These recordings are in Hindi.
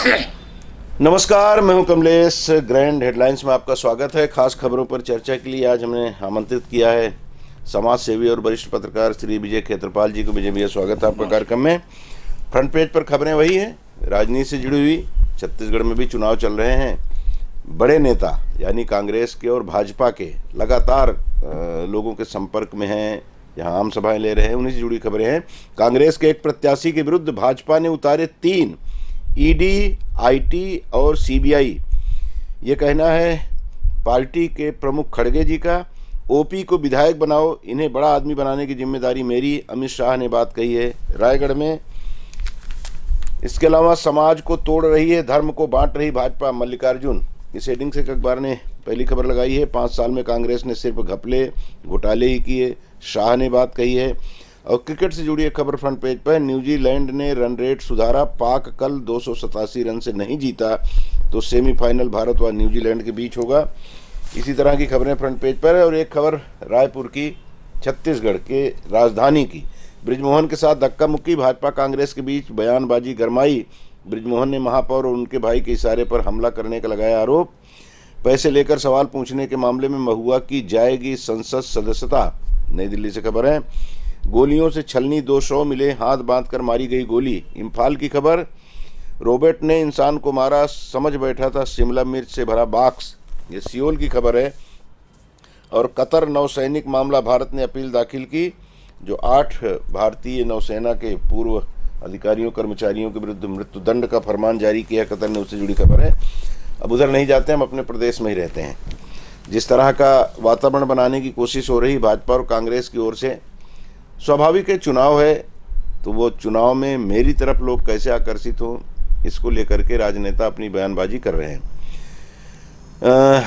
नमस्कार, मैं हूं कमलेश। ग्रैंड हेडलाइंस में आपका स्वागत है। खास खबरों पर चर्चा के लिए आज हमने आमंत्रित किया है समाज सेवी और वरिष्ठ पत्रकार श्री विजय खेत्रपाल जी को। विजय भैया, स्वागत है आपका कार्यक्रम में। फ्रंट पेज पर खबरें वही हैं, राजनीति से जुड़ी हुई। छत्तीसगढ़ में भी चुनाव चल रहे हैं। बड़े नेता यानी कांग्रेस के और भाजपा के लगातार लोगों के संपर्क में हैं, यहाँ आम सभाएं ले रहे हैं। उन्हीं से जुड़ी खबरें हैं। कांग्रेस के एक प्रत्याशी के विरुद्ध भाजपा ने उतारे 3 ईडी, आईटी और सीबीआई। ये कहना है पार्टी के प्रमुख खड़गे जी का। ओपी को विधायक बनाओ, इन्हें बड़ा आदमी बनाने की जिम्मेदारी मेरी, अमित शाह ने बात कही है रायगढ़ में। इसके अलावा समाज को तोड़ रही है, धर्म को बांट रही भाजपा, मल्लिकार्जुन। इस हेडिंग से अखबार ने पहली खबर लगाई है। 5 साल में कांग्रेस ने सिर्फ घपले घोटाले ही किए, शाह ने बात कही है। और क्रिकेट से जुड़ी एक खबर फ्रंट पेज पर, न्यूजीलैंड ने रन रेट सुधारा, पाक कल 287 रन से नहीं जीता तो सेमीफाइनल भारत व न्यूजीलैंड के बीच होगा। इसी तरह की खबरें फ्रंट पेज पर है। और एक खबर रायपुर की, छत्तीसगढ़ के राजधानी की। बृजमोहन के साथ धक्का मुक्की, भाजपा कांग्रेस के बीच बयानबाजी गरमाई। बृजमोहन ने महापौर और उनके भाई के इशारे पर हमला करने का लगाया आरोप। पैसे लेकर सवाल पूछने के मामले में महुआ की जाएगी संसद सदस्यता, नई दिल्ली से खबर है। गोलियों से छलनी 2 शव मिले, हाथ बांधकर मारी गई गोली, इम्फाल की खबर। रोबोट ने इंसान को मारा, समझ बैठा था शिमला मिर्च से भरा बॉक्स, ये सियोल की खबर है। और कतर नौसैनिक मामला, भारत ने अपील दाखिल की। जो 8 भारतीय नौसेना के पूर्व अधिकारियों कर्मचारियों के विरुद्ध मृत्युदंड का फरमान जारी किया कतर ने, उससे जुड़ी खबर है। अब उधर नहीं जाते, हम अपने प्रदेश में ही रहते हैं। जिस तरह का वातावरण बनाने की कोशिश हो रही भाजपा और कांग्रेस की ओर से, स्वाभाविक है चुनाव है तो वो चुनाव में मेरी तरफ लोग कैसे आकर्षित हों, इसको लेकर के राजनेता अपनी बयानबाजी कर रहे हैं।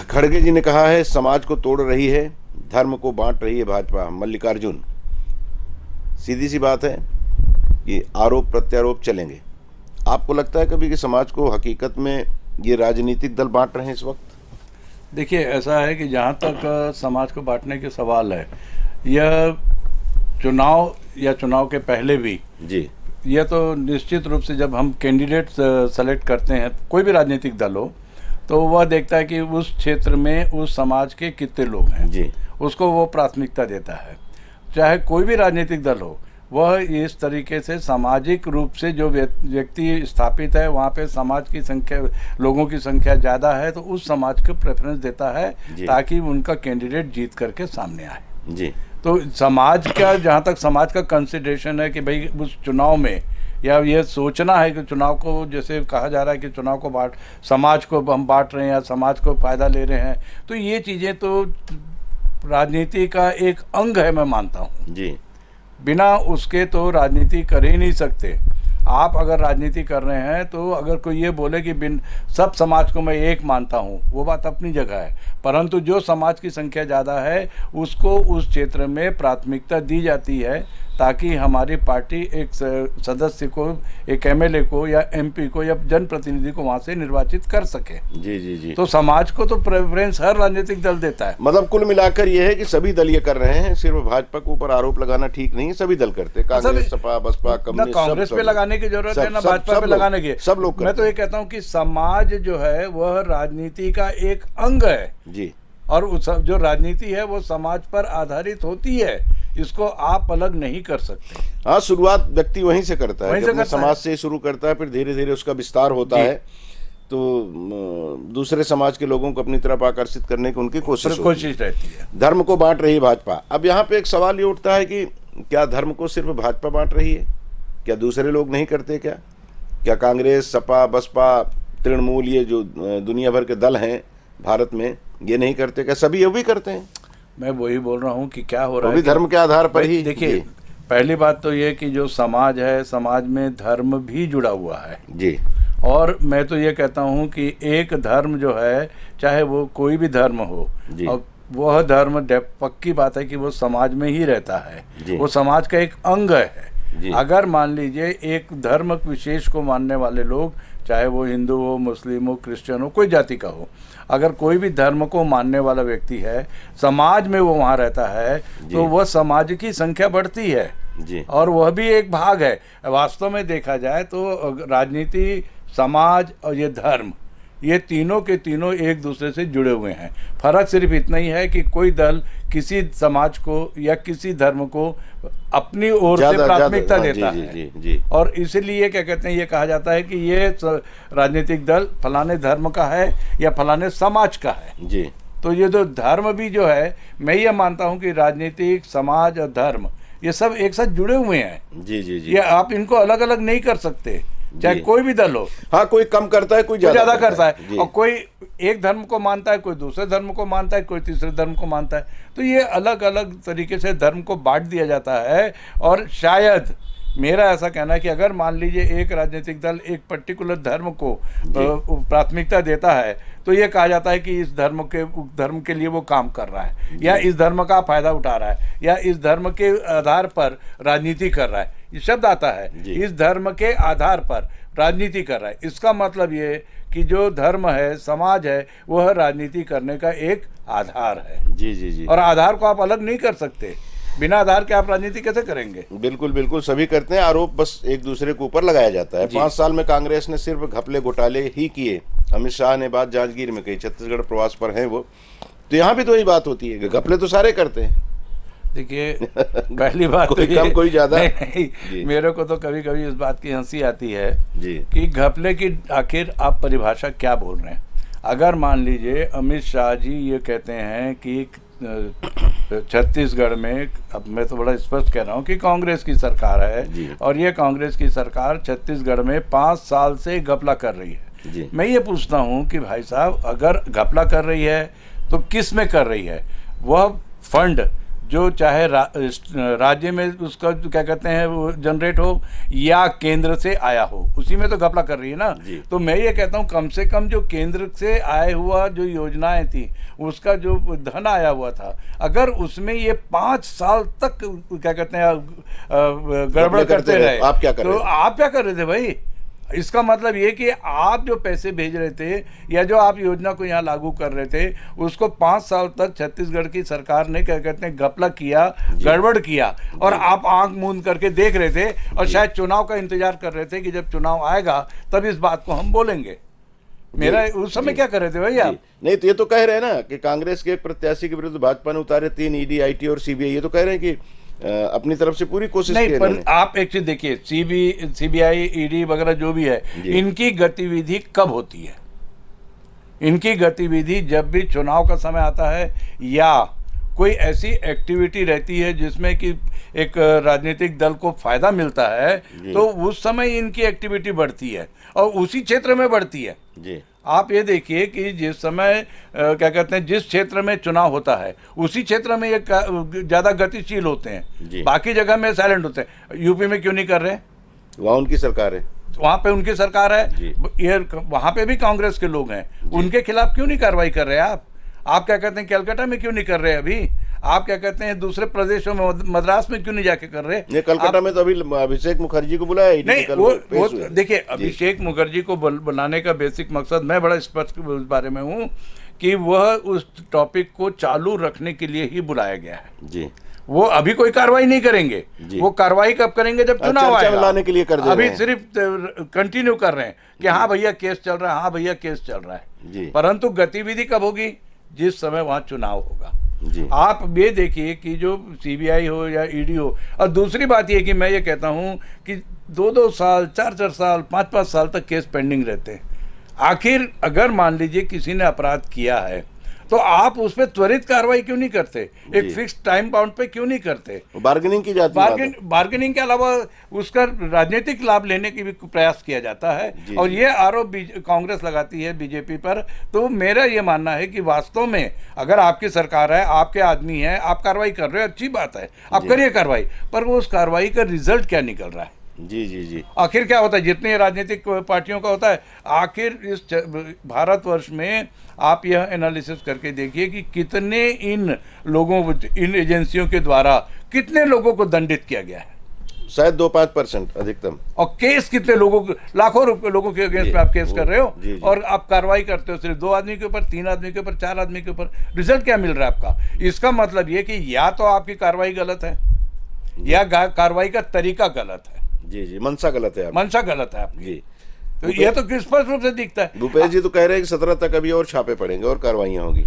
खड़गे जी ने कहा है समाज को तोड़ रही है, धर्म को बांट रही है भाजपा, मल्लिकार्जुन। सीधी सी बात है कि आरोप प्रत्यारोप चलेंगे। आपको लगता है कभी कि समाज को हकीकत में ये राजनीतिक दल बांट रहे हैं इस वक्त? देखिए, ऐसा है कि जहाँ तक समाज को बांटने के सवाल है, यह चुनाव या चुनाव के पहले भी जी, यह तो निश्चित रूप से जब हम कैंडिडेट सेलेक्ट करते हैं, कोई भी राजनीतिक दल हो, तो वह देखता है कि उस क्षेत्र में उस समाज के कितने लोग हैं जी, उसको वो प्राथमिकता देता है। चाहे कोई भी राजनीतिक दल हो, वह इस तरीके से सामाजिक रूप से जो व्यक्ति स्थापित है, वहाँ पे समाज की संख्या, लोगों की संख्या ज़्यादा है, तो उस समाज को प्रेफरेंस देता है ताकि उनका कैंडिडेट जीत करके सामने आए जी। तो समाज का, जहाँ तक समाज का कंसिडरेशन है कि भाई उस चुनाव में, या ये सोचना है कि चुनाव को, जैसे कहा जा रहा है कि चुनाव को समाज को हम बांट रहे हैं या समाज को फ़ायदा ले रहे हैं, तो ये चीज़ें तो राजनीति का एक अंग है, मैं मानता हूँ जी। बिना उसके तो राजनीति कर ही नहीं सकते। आप अगर राजनीति कर रहे हैं तो अगर कोई ये बोले कि सब समाज को मैं एक मानता हूँ, वो बात अपनी जगह है, परंतु जो समाज की संख्या ज़्यादा है उसको उस क्षेत्र में प्राथमिकता दी जाती है ताकि हमारी पार्टी एक सदस्य को, एक एमएलए को या एमपी को या जनप्रतिनिधि को वहाँ से निर्वाचित कर सके। जी जी जी। तो समाज को तो प्रेफरेंस हर राजनीतिक दल देता है। मतलब कुल मिलाकर ये है कि सभी दल ये कर रहे हैं, सिर्फ भाजपा के ऊपर आरोप लगाना ठीक नहीं, सभी दल करते हैं। कांग्रेस, सपा, बसपा, कम्युनिस्ट, कांग्रेस पे लगाने की जरूरत है ना भाजपा पे लगाने की, सब लोग। मैं तो ये कहता हूँ कि समाज जो है वह राजनीति का एक अंग है जी, और जो राजनीति है वो समाज पर आधारित होती है, इसको आप अलग नहीं कर सकते। हाँ, शुरुआत व्यक्ति वहीं से करता है, अपने समाज से शुरू करता है, फिर धीरे धीरे उसका विस्तार होता है, तो दूसरे समाज के लोगों को अपनी तरफ आकर्षित करने की उनकी कोशिश रहती है। धर्म को बांट रही भाजपा। अब यहाँ पे एक सवाल ये उठता है कि क्या धर्म को सिर्फ भाजपा बांट रही है? क्या दूसरे लोग नहीं करते? क्या कांग्रेस, सपा, बसपा, तृणमूल, ये जो दुनिया भर के दल हैं भारत में, ये नहीं करते? क्या सभी ये भी करते हैं? मैं वही बोल रहा हूँ कि क्या हो रहा है, धर्म के आधार पर ही। देखिए, पहली बात तो ये कि जो समाज है, समाज में धर्म भी जुड़ा हुआ है जी। और मैं तो ये कहता हूँ कि एक धर्म जो है, चाहे वो कोई भी धर्म हो, और वह धर्म पक्की बात है कि वो समाज में ही रहता है, वो समाज का एक अंग है। अगर मान लीजिए एक धर्म विशेष को मानने वाले लोग, चाहे वो हिंदू हो, मुस्लिम हो, क्रिश्चियन हो, कोई जाति का हो, अगर कोई भी धर्म को मानने वाला व्यक्ति है, समाज में वो वहाँ रहता है, तो वह समाज की संख्या बढ़ती है जी। और वह भी एक भाग है। वास्तव में देखा जाए तो राजनीति समाज और ये धर्म, ये तीनों के तीनों एक दूसरे से जुड़े हुए हैं। फर्क सिर्फ इतना ही है कि कोई दल किसी समाज को या किसी धर्म को अपनी ओर से प्राथमिकता देता है, और इसीलिए क्या कहते हैं, ये कहा जाता है कि ये राजनीतिक दल फलाने धर्म का है या फलाने समाज का है जी। तो ये जो धर्म भी जो है, मैं ये मानता हूँ कि राजनीतिक, समाज और धर्म ये सब एक साथ जुड़े हुए हैं जी। ये आप इनको अलग अलग नहीं कर सकते, चाहे कोई भी दल हो। हाँ, कोई कम करता है, कोई ज्यादा करता है, और कोई एक धर्म को मानता है, कोई दूसरे धर्म को मानता है, कोई तीसरे धर्म को मानता है। तो ये अलग अलग तरीके से धर्म को बांट दिया जाता है। और शायद मेरा ऐसा कहना है कि अगर मान लीजिए एक राजनीतिक दल एक पर्टिकुलर धर्म को प्राथमिकता देता है, तो ये कहा जाता है कि इस धर्म के लिए वो काम कर रहा है, या इस धर्म का फायदा उठा रहा है, या इस धर्म के आधार पर राजनीति कर रहा है। ये शब्द आता है, इस धर्म के आधार पर राजनीति कर रहा है। इसका मतलब ये कि जो धर्म है, समाज है, वह राजनीति करने का एक आधार है जी। और आधार को आप अलग नहीं कर सकते। बिना आधार के आप राजनीति कैसे करेंगे? बिल्कुल बिल्कुल, सभी करते हैं। आरोप बस एक दूसरे के ऊपर लगाया जाता है। 5 साल में कांग्रेस ने सिर्फ घपले घोटाले ही किए। अमित शाह ने बात जांजगीर में कही, छत्तीसगढ़ प्रवास पर हैं वो, तो यहाँ भी तो वही बात होती है, घपले तो सारे करते हैं। देखिए, पहली बात कोई तो कम कोई ज्यादा नहीं, मेरे को तो कभी कभी इस बात की हंसी आती है जी कि घपले की आखिर आप परिभाषा क्या बोल रहे हैं। अगर मान लीजिए अमित शाह जी ये कहते हैं कि छत्तीसगढ़ में, अब मैं तो बड़ा स्पष्ट कह रहा हूँ कि कांग्रेस की सरकार है, और ये कांग्रेस की सरकार छत्तीसगढ़ में 5 साल से घपला कर रही है। मैं ये पूछता हूँ कि भाई साहब, अगर घपला कर रही है तो किस में कर रही है? वह फंड जो चाहे राज्य में उसका क्या कहते हैं वो जनरेट हो या केंद्र से आया हो, उसी में तो घपला कर रही है ना। तो मैं ये कहता हूँ कम से कम जो केंद्र से आए हुआ जो योजनाएं थी, उसका जो धन आया हुआ था, अगर उसमें ये 5 साल तक क्या कहते हैं गड़बड़ करते रहे, आप क्या कर रहे थे? तो आप क्या कर रहे थे भाई? इसका मतलब ये कि आप जो पैसे भेज रहे थे या जो आप योजना को यहाँ लागू कर रहे थे, उसको 5 साल तक छत्तीसगढ़ की सरकार ने क्या कहते हैं घपला किया, गड़बड़ किया, और आप आंख मूंद करके देख रहे थे, और शायद चुनाव का इंतजार कर रहे थे कि जब चुनाव आएगा तब इस बात को हम बोलेंगे। मेरा उस समय क्या कर रहे थे भाई आप? नहीं, तो ये तो कह रहे हैं ना कि कांग्रेस के एक प्रत्याशी के विरुद्ध भाजपा ने उतारे 3 ईडी, आईटी और सीबीआई। ये तो कह रहे हैं कि अपनी तरफ से पूरी कोशिश नहीं, पर आप एक चीज देखिए, सीबीआई, ईडी वगैरह जो भी है, इनकी गतिविधि कब होती है? इनकी गतिविधि जब भी चुनाव का समय आता है, या कोई ऐसी एक्टिविटी रहती है जिसमें कि एक राजनीतिक दल को फायदा मिलता है, तो उस समय इनकी एक्टिविटी बढ़ती है, और उसी क्षेत्र में बढ़ती है जी। आप ये देखिए कि जिस समय क्या कहते हैं, जिस क्षेत्र में चुनाव होता है, उसी क्षेत्र में ये ज़्यादा गतिशील होते हैं, बाकी जगह में साइलेंट होते हैं। यूपी में क्यों नहीं कर रहे? वहाँ उनकी सरकार है, वहाँ पे उनकी सरकार है, ये वहाँ पे भी कांग्रेस के लोग हैं, उनके खिलाफ क्यों नहीं कार्रवाई कर रहे आप? आप क्या कहते हैं कलकत्ता में क्यों नहीं कर रहे अभी? आप क्या कहते हैं दूसरे प्रदेशों में, मद्रास में क्यों नहीं जाके कर रहे? नहीं, कलकत्ता में तो अभी अभिषेक मुखर्जी को बुलाया नहीं, वो देखिए, अभिषेक मुखर्जी को बुलाने का बेसिक मकसद, मैं बड़ा स्पष्ट उस बारे में हूँ कि वह उस टॉपिक को चालू रखने के लिए ही बुलाया गया है जी। वो अभी कोई कार्रवाई नहीं करेंगे, वो कार्रवाई कब करेंगे? जब चुनाव आएगा। लाने के लिए कर दे अभी सिर्फ कंटिन्यू कर रहे हैं कि हाँ भैया केस चल रहा है, हाँ भैया केस चल रहा है, परंतु गतिविधि कब होगी? जिस समय वहां चुनाव होगा जी। आप ये देखिए कि जो सीबीआई हो या ईडी हो, और दूसरी बात ये कि मैं ये कहता हूं कि 2-2 साल, 4-4 साल, 5-5 साल तक केस पेंडिंग रहते हैं। आखिर अगर मान लीजिए किसी ने अपराध किया है, तो आप उस पर त्वरित कार्रवाई क्यों नहीं करते? एक फिक्स टाइम बाउंड पे क्यों नहीं करते? बार्गेनिंग की जाती है। बार्गेनिंग के अलावा उसका राजनीतिक लाभ लेने की भी प्रयास किया जाता है, और ये आरोप कांग्रेस लगाती है बीजेपी पर। तो मेरा ये मानना है कि वास्तव में अगर आपकी सरकार है, आपके आदमी है, आप कार्रवाई कर रहे हो, अच्छी बात है, आप करिए कार्रवाई, पर वो उस कार्रवाई का रिजल्ट क्या निकल रहा है? जी। आखिर क्या होता है? जितने राजनीतिक पार्टियों का होता है, आखिर इस भारतवर्ष में आप यह एनालिसिस करके देखिए कि कितने इन लोगों, इन एजेंसियों के द्वारा कितने लोगों को दंडित किया गया है। शायद 2-5% अधिकतम। और केस कितने लोगों, लाखों लोगों के अगेंस्ट में आप केस कर रहे हो, और आप कार्रवाई करते हो सिर्फ 2 आदमी के ऊपर, 3 आदमी के ऊपर, 4 आदमी के ऊपर। रिजल्ट क्या मिल रहा है आपका? इसका मतलब ये कि या तो आपकी कार्रवाई गलत है, या कार्रवाई का तरीका गलत है। जी, मंशा गलत है, मंशा गलत है आपकी। तो यह तो स्पष्ट रूप से दिखता है। भूपेश जी तो कह रहे हैं कि 17 तक अभी और छापे पड़ेंगे और कार्रवाइयां होगी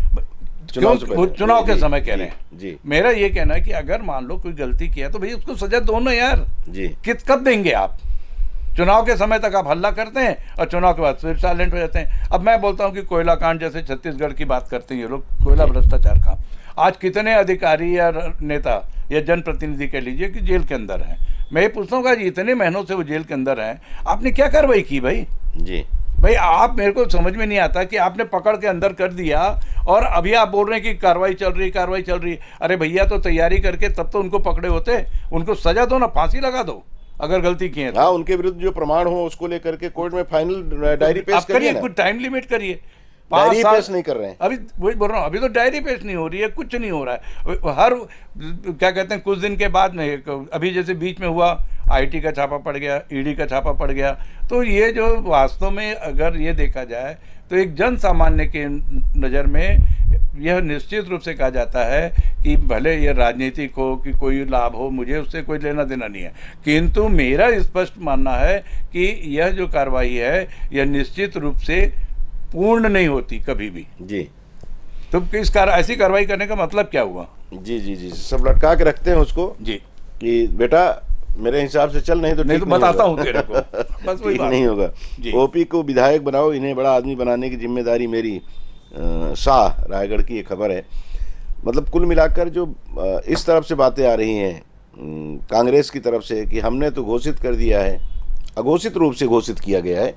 क्यों? से वो पहले। चुनाव जी, के समय जी, कह रहे हैं। जी मेरा ये कहना है कि अगर मान लो कोई गलती किया तो भाई उसको सजा दो ना यार। जी कब देंगे आप? चुनाव के समय तक आप हल्ला करते हैं और चुनाव के बाद फिर साइलेंट हो जाते हैं। अब मैं बोलता हूं कि कोयला कांड जैसे छत्तीसगढ़ की बात करते हैं ये लोग, कोयला भ्रष्टाचार का आज कितने अधिकारी या नेता या जनप्रतिनिधि कह लीजिए कि जेल के अंदर हैं। मैं ये पूछता हूँ कि आज इतने महीनों से वो जेल के अंदर हैं, आपने क्या कार्रवाई की भाई? जी भाई आप, मेरे को समझ में नहीं आता कि आपने पकड़ के अंदर कर दिया और अभी आप बोल रहे हैं कि कार्रवाई चल रही। अरे भैया तो तैयारी करके तब तो उनको पकड़े होते, उनको सजा दो ना, फांसी लगा दो अगर गलती की है तो। हाँ, उनके विरुद्ध जो प्रमाण हो उसको लेकर के कोर्ट में फाइनल डायरी पेश आप करिए, ना। कुछ टाइम लिमिट करिए। डायरी पेश नहीं कर रहे हैं अभी, वही बोल रहा हूँ, अभी तो डायरी पेश नहीं हो रही है, कुछ नहीं हो रहा है। हर क्या कहते हैं, कुछ दिन के बाद में अभी जैसे बीच में हुआ आईटी का छापा पड़ गया, ईडी का छापा पड़ गया। तो ये जो वास्तव में अगर ये देखा जाए तो एक जन सामान्य के नज़र में यह निश्चित रूप से कहा जाता है कि भले यह राजनीतिक हो कि कोई लाभ हो, मुझे उससे कोई लेना देना नहीं है, किंतु मेरा स्पष्ट मानना है कि यह जो कार्रवाई है यह निश्चित रूप से पूर्ण नहीं होती कभी भी। जी तो ऐसी कार्रवाई करने का मतलब क्या हुआ? जी जी जी सब लटका के रखते हैं उसको जी कि बेटा मेरे हिसाब से चल, नहीं तो ठीक बताता होगा। हूँ तेरे को, बस वही ठीक बात। नहीं होगा। जी। ओपी को विधायक बनाओ, इन्हें बड़ा आदमी बनाने की जिम्मेदारी मेरी। शाह रायगढ़ की ये खबर है। मतलब कुल मिलाकर जो इस तरफ से बातें आ रही हैं कांग्रेस की तरफ से कि हमने तो घोषित कर दिया है, अघोषित रूप से घोषित किया गया है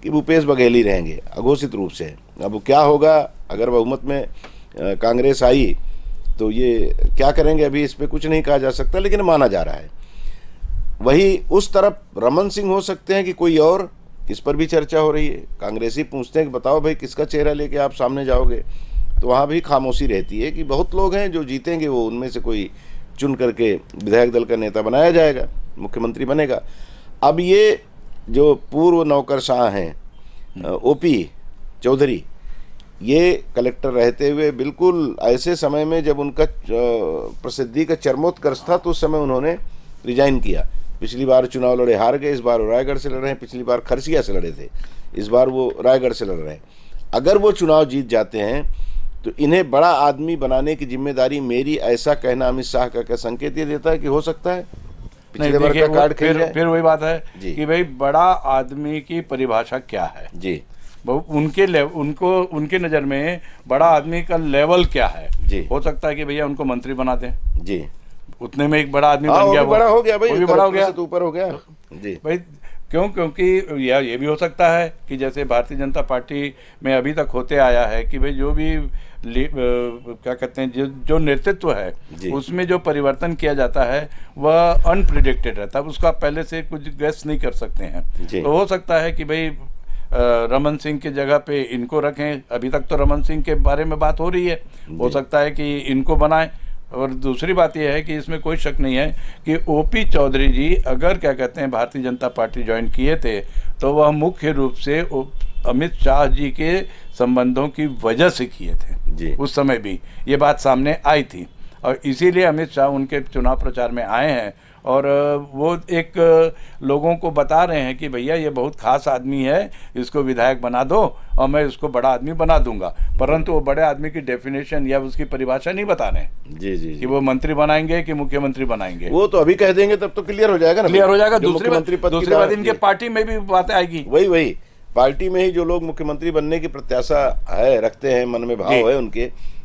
कि भूपेश बघेल ही रहेंगे, अघोषित रूप से। अब क्या होगा अगर बहुमत में कांग्रेस आई तो ये क्या करेंगे अभी इस पर कुछ नहीं कहा जा सकता, लेकिन माना जा रहा है। वही उस तरफ रमन सिंह हो सकते हैं कि कोई और, इस पर भी चर्चा हो रही है। कांग्रेसी पूछते हैं कि बताओ भाई किसका चेहरा लेके आप सामने जाओगे, तो वहाँ भी खामोशी रहती है कि बहुत लोग हैं जो जीतेंगे, वो उनमें से कोई चुन करके विधायक दल का नेता बनाया जाएगा, मुख्यमंत्री बनेगा। अब ये जो पूर्व नौकरशाह हैं ओपी चौधरी, ये कलेक्टर रहते हुए बिल्कुल ऐसे समय में जब उनका प्रसिद्धि का चरमोत्कर्ष था तो उस समय उन्होंने रिजाइन किया। पिछली बार चुनाव लड़े, हार गए, इस बार वो रायगढ़ से लड़ रहे हैं, पिछली बार खरसिया से लड़े थे, इस बार वो रायगढ़ से लड़ रहे हैं। अगर वो चुनाव जीत जाते हैं तो इन्हें बड़ा आदमी बनाने की जिम्मेदारी मेरी, ऐसा कहना अमित शाह का क्या संकेत ये देता है कि हो सकता है पिछले बार का कार्ड खेल जाए? फिर वही बात है कि भाई बड़ा आदमी की परिभाषा क्या है जी, उनके नज़र में बड़ा आदमी का लेवल क्या है जी। हो सकता है कि भैया उनको मंत्री बना दें, जी, उतने में एक बड़ा आदमी हाँ, बन गया, बड़ा हो गया भाई, वो भी बड़ा हो गया, तो ऊपर हो गया जी भाई। क्यों? क्योंकि ये भी हो सकता है कि जैसे भारतीय जनता पार्टी में अभी तक होते आया है कि भाई जो भी क्या कहते हैं जो नेतृत्व है उसमें जो परिवर्तन किया जाता है वह अनप्रिडिक्टेड रहता है, उसका पहले से कुछ गेस नहीं कर सकते हैं। तो हो सकता है कि भाई रमन सिंह की जगह पे इनको रखें, अभी तक तो रमन सिंह के बारे में बात हो रही है, हो सकता है कि इनको बनाएं। और दूसरी बात यह है कि इसमें कोई शक नहीं है कि ओपी चौधरी जी अगर क्या कहते हैं भारतीय जनता पार्टी ज्वाइन किए थे तो वह मुख्य रूप से अमित शाह जी के संबंधों की वजह से किए थे जी। उस समय भी ये बात सामने आई थी और इसीलिए अमित शाह उनके चुनाव प्रचार में आए हैं और वो एक लोगों को बता रहे हैं कि भैया ये बहुत खास आदमी है, इसको विधायक बना दो और मैं इसको बड़ा आदमी बना दूंगा। परंतु वो बड़े आदमी की डेफिनेशन या उसकी परिभाषा नहीं बता रहे हैं जी जी कि वो मंत्री बनाएंगे कि मुख्यमंत्री बनाएंगे। वो तो अभी कह देंगे तब तो क्लियर हो जाएगा ना, क्लियर हो जाएगा। दूसरी बात इनके जी। पार्टी में भी बातें आएगी, वही पार्टी में ही जो लोग मुख्यमंत्री बनने की प्रत्याशा है, रखते हैं, मन में भाव है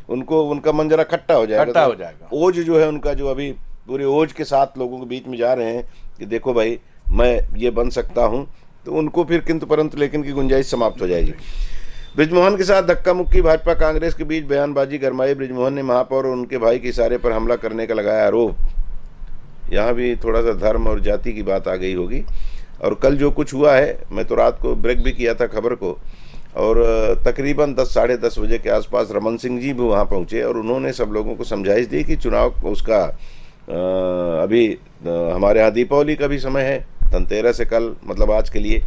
उनको उनका मन जरा खट्टा हो जाएगा। ओज जो है उनका, जो अभी पूरे ओज के साथ लोगों के बीच में जा रहे हैं कि देखो भाई मैं ये बन सकता हूं, तो उनको फिर किंतु परंतु लेकिन की गुंजाइश समाप्त हो जाएगी। बृजमोहन के साथ धक्का मुक्की, भाजपा कांग्रेस के बीच बयानबाजी गरमाई। बृजमोहन ने महापौर और उनके भाई के इशारे पर हमला करने का लगाया आरोप। यहाँ भी थोड़ा सा धर्म और जाति की बात आ गई होगी। और कल जो कुछ हुआ है, मैं तो रात को ब्रेक भी किया था खबर को, और तकरीबन 10 साढ़े 10 बजे के आसपास रमन सिंह जी भी वहाँ पहुँचे और उन्होंने सब लोगों को समझाइश दी कि चुनाव उसका अभी हमारे यहाँ दीपावली का भी समय है, धनतेरस से कल, मतलब आज के लिए,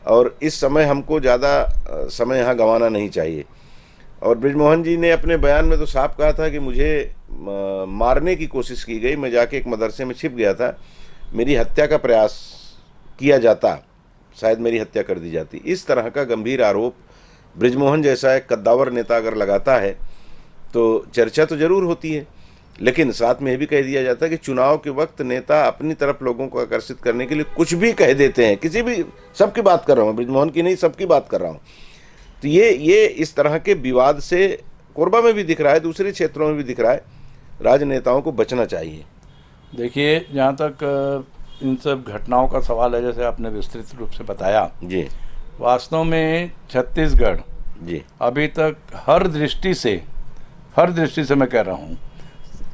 और इस समय हमको ज़्यादा समय यहाँ गंवाना नहीं चाहिए। और बृजमोहन जी ने अपने बयान में तो साफ कहा था कि मुझे मारने की कोशिश की गई, मैं जाके एक मदरसे में छिप गया था, मेरी हत्या का प्रयास किया जाता, शायद मेरी हत्या कर दी जाती। इस तरह का गंभीर आरोप बृजमोहन जैसा एक कद्दावर नेता अगर लगाता है तो चर्चा तो जरूर होती है, लेकिन साथ में यह भी कह दिया जाता है कि चुनाव के वक्त नेता अपनी तरफ लोगों को आकर्षित करने के लिए कुछ भी कह देते हैं। किसी भी, सबकी बात कर रहा हूँ, बृजमोहन की नहीं, सबकी बात कर रहा हूँ। तो ये इस तरह के विवाद से कोरबा में भी दिख रहा है, दूसरे क्षेत्रों में भी दिख रहा है। राजनेताओं को बचना चाहिए। देखिए, जहाँ तक इन सब घटनाओं का सवाल है, जैसे आपने विस्तृत रूप से बताया जी, वास्तव में छत्तीसगढ़ जी, अभी तक हर दृष्टि से मैं कह रहा हूँ,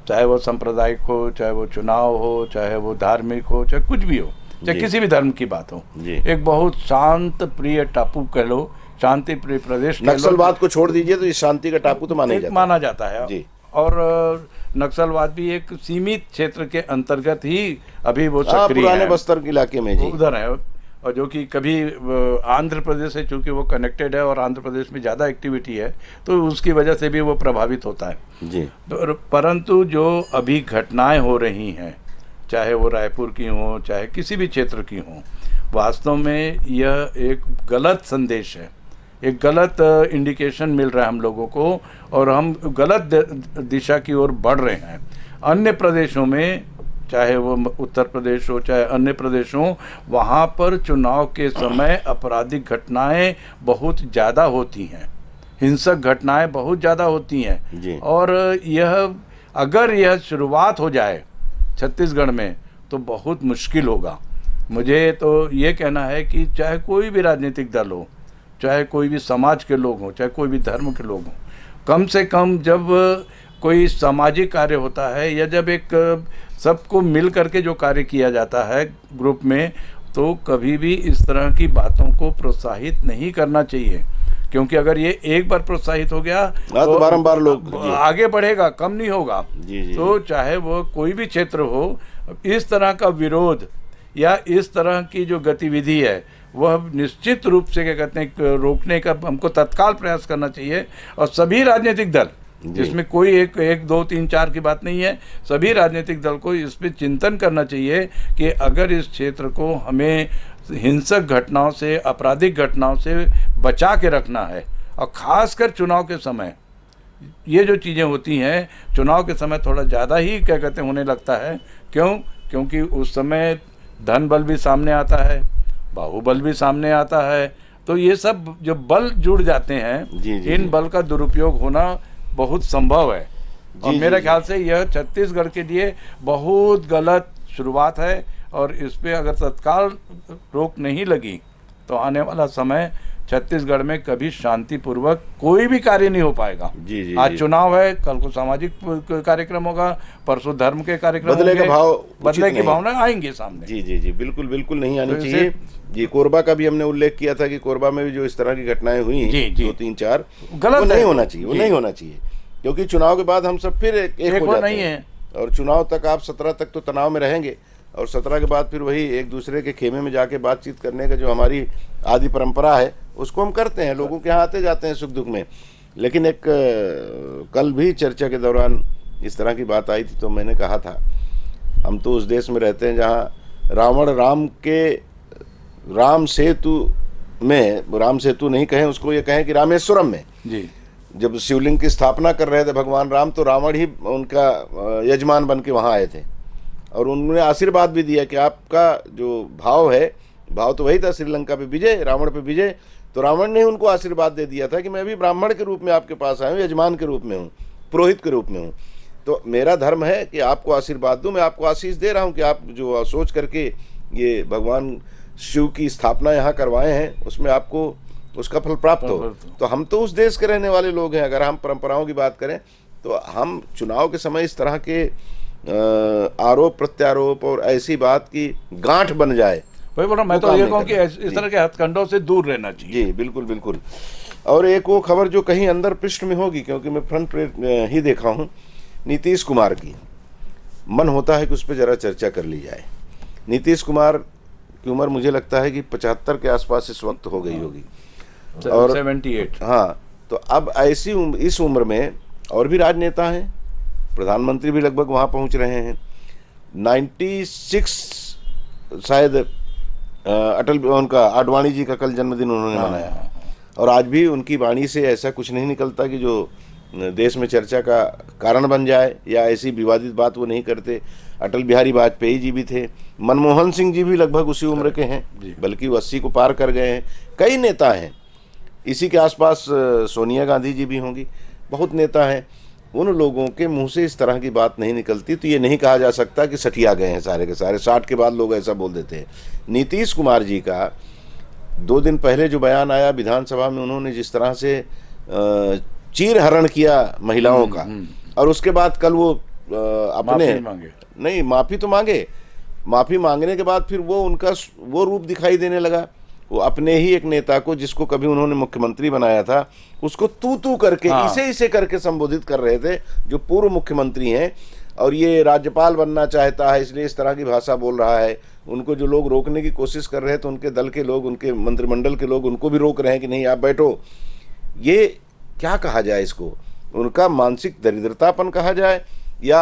चाहे वो सांप्रदायिक हो, चाहे वो चुनाव हो, चाहे वो धार्मिक हो, चाहे कुछ भी हो, चाहे किसी भी धर्म की बात हो, एक बहुत शांत प्रिय टापू कह लो, शांति प्रिय प्रदेश कह लो। नक्सलवाद को छोड़ दीजिए तो इस शांति का टापू तो माना जाता है जी। और नक्सलवाद भी एक सीमित क्षेत्र के अंतर्गत ही अभी वो सक्रिय है, पुराने बस्तर के इलाके में जी, उधर है। और जो कि कभी आंध्र प्रदेश से, चूंकि वो कनेक्टेड है और आंध्र प्रदेश में ज़्यादा एक्टिविटी है, तो उसकी वजह से भी वो प्रभावित होता है जी। तो परंतु जो अभी घटनाएं हो रही हैं, चाहे वो रायपुर की हो, चाहे किसी भी क्षेत्र की हो, वास्तव में यह एक गलत संदेश है, एक गलत इंडिकेशन मिल रहा है हम लोगों को, और हम गलत दिशा की ओर बढ़ रहे हैं। अन्य प्रदेशों में, चाहे वो उत्तर प्रदेश हो चाहे अन्य प्रदेश हो, वहाँ पर चुनाव के समय आपराधिक घटनाएं बहुत ज़्यादा होती हैं, हिंसक घटनाएं बहुत ज़्यादा होती हैं। और अगर यह शुरुआत हो जाए छत्तीसगढ़ में तो बहुत मुश्किल होगा। मुझे तो ये कहना है कि चाहे कोई भी राजनीतिक दल हो, चाहे कोई भी समाज के लोग हों, चाहे कोई भी धर्म के लोग हों, कम से कम जब कोई सामाजिक कार्य होता है या जब एक सबको मिल करके जो कार्य किया जाता है ग्रुप में, तो कभी भी इस तरह की बातों को प्रोत्साहित नहीं करना चाहिए, क्योंकि अगर ये एक बार प्रोत्साहित हो गया तो बारंबार लोग आगे बढ़ेगा, कम नहीं होगा। जी। तो चाहे वो कोई भी क्षेत्र हो, इस तरह का विरोध या इस तरह की जो गतिविधि है वह निश्चित रूप से क्या कहते हैं रोकने का हमको तत्काल प्रयास करना चाहिए। और सभी राजनीतिक दल, जिसमें कोई एक दो तीन चार की बात नहीं है, सभी राजनीतिक दल को इस पर चिंतन करना चाहिए कि अगर इस क्षेत्र को हमें हिंसक घटनाओं से, आपराधिक घटनाओं से बचा के रखना है, और ख़ासकर चुनाव के समय ये जो चीज़ें होती हैं, चुनाव के समय थोड़ा ज़्यादा ही क्या कहते हैं होने लगता है। क्योंकि उस समय धन बल भी सामने आता है, बाहुबल भी सामने आता है, तो ये सब जो बल जुड़ जाते हैं, इन बल का दुरुपयोग होना बहुत संभव है। और मेरे ख्याल से यह छत्तीसगढ़ के लिए बहुत गलत शुरुआत है, और इस पे अगर तत्काल रोक नहीं लगी तो आने वाला समय छत्तीसगढ़ में कभी शांतिपूर्वक कोई भी कार्य नहीं हो पाएगा। आज चुनाव है, कल को सामाजिक कार्यक्रम होगा, परसों धर्म के कार्यक्रम बदले की भावना आएंगे सामने। जी, बिल्कुल नहीं आनी चाहिए। जी, कोरबा का भी हमने उल्लेख किया था कि कोरबा में भी जो इस तरह की घटनाएं हुई 2-3-4, गलत नहीं होना चाहिए, वो नहीं होना चाहिए, क्योंकि चुनाव के बाद हम सब फिर एक हो जाते हैं। और चुनाव तक आप 17 तक तो तनाव में रहेंगे, और 17 के बाद फिर वही एक दूसरे के खेमे में जाके बातचीत करने का जो हमारी आदि परंपरा है उसको हम करते हैं, लोगों के यहाँ आते जाते हैं सुख दुख में। लेकिन एक कल भी चर्चा के दौरान इस तरह की बात आई थी, तो मैंने कहा था हम तो उस देश में रहते हैं जहाँ राम सेतु नहीं कहें उसको, ये कहें कि रामेश्वरम में जी जब शिवलिंग की स्थापना कर रहे थे भगवान राम, तो रावण ही उनका यजमान बन के वहाँ आए थे, और उन्होंने आशीर्वाद भी दिया कि आपका जो भाव तो वही था, श्रीलंका पे विजय, रावण पे विजय। तो रावण ने उनको आशीर्वाद दे दिया था कि मैं भी ब्राह्मण के रूप में आपके पास आया हूँ, यजमान के रूप में हूँ, पुरोहित के रूप में हूँ, तो मेरा धर्म है कि आपको आशीर्वाद दूँ, मैं आपको आशीष दे रहा हूँ कि आप जो सोच करके ये भगवान शिव की स्थापना यहाँ करवाए हैं उसमें आपको उसका फल प्राप्त हो। तो हम तो उस देश के रहने वाले लोग हैं। अगर हम परंपराओं की बात करें तो हम चुनाव के समय इस तरह के आरोप प्रत्यारोप और ऐसी बात की गांठ बन जाए, वही बोल रहा मैं तो ये कहूँ कि इस तरह के हथकंडों से दूर रहना चाहिए। जी बिल्कुल। और एक वो खबर जो कहीं अंदर पृष्ठ में होगी, क्योंकि मैं फ्रंट पेज ही देखा हूँ, नीतीश कुमार की, मन होता है कि उस पर ज़रा चर्चा कर ली जाए। नीतीश कुमार की उम्र मुझे लगता है कि 75 के आसपास इस वक्त हो गई होगी, और 78। हाँ, तो अब इस उम्र में और भी राजनेता हैं, प्रधानमंत्री भी लगभग वहाँ पहुँच रहे हैं। 96 शायद अटल उनका आडवाणी जी का कल जन्मदिन उन्होंने मनाया, और आज भी उनकी वाणी से ऐसा कुछ नहीं निकलता कि जो देश में चर्चा का कारण बन जाए या ऐसी विवादित बात वो नहीं करते। अटल बिहारी वाजपेयी जी भी थे, मनमोहन सिंह जी भी लगभग उसी उम्र के हैं, बल्कि वो 80 को पार कर गए हैं। कई नेता हैं, इसी के आसपास सोनिया गांधी जी भी होंगी, बहुत नेता हैं। उन लोगों के मुंह से इस तरह की बात नहीं निकलती, तो ये नहीं कहा जा सकता कि सठिया गए हैं सारे के सारे। 60 के बाद लोग ऐसा बोल देते हैं। नीतीश कुमार जी का 2 दिन पहले जो बयान आया विधानसभा में, उन्होंने जिस तरह से चीर हरण किया महिलाओं का, और उसके बाद कल वो अपने नहीं माफ़ी तो मांगे, माफ़ी मांगने के बाद फिर वो उनका वो रूप दिखाई देने लगा। वो अपने ही एक नेता को, जिसको कभी उन्होंने मुख्यमंत्री बनाया था, उसको तू तू करके इसे करके संबोधित कर रहे थे, जो पूर्व मुख्यमंत्री हैं, और ये राज्यपाल बनना चाहता है इसलिए इस तरह की भाषा बोल रहा है। उनको जो लोग रोकने की कोशिश कर रहे हैं, तो उनके दल के लोग, उनके मंत्रिमंडल के लोग उनको भी रोक रहे हैं कि नहीं आप बैठो। ये क्या कहा जाए इसको, उनका मानसिक दरिद्रतापन कहा जाए, या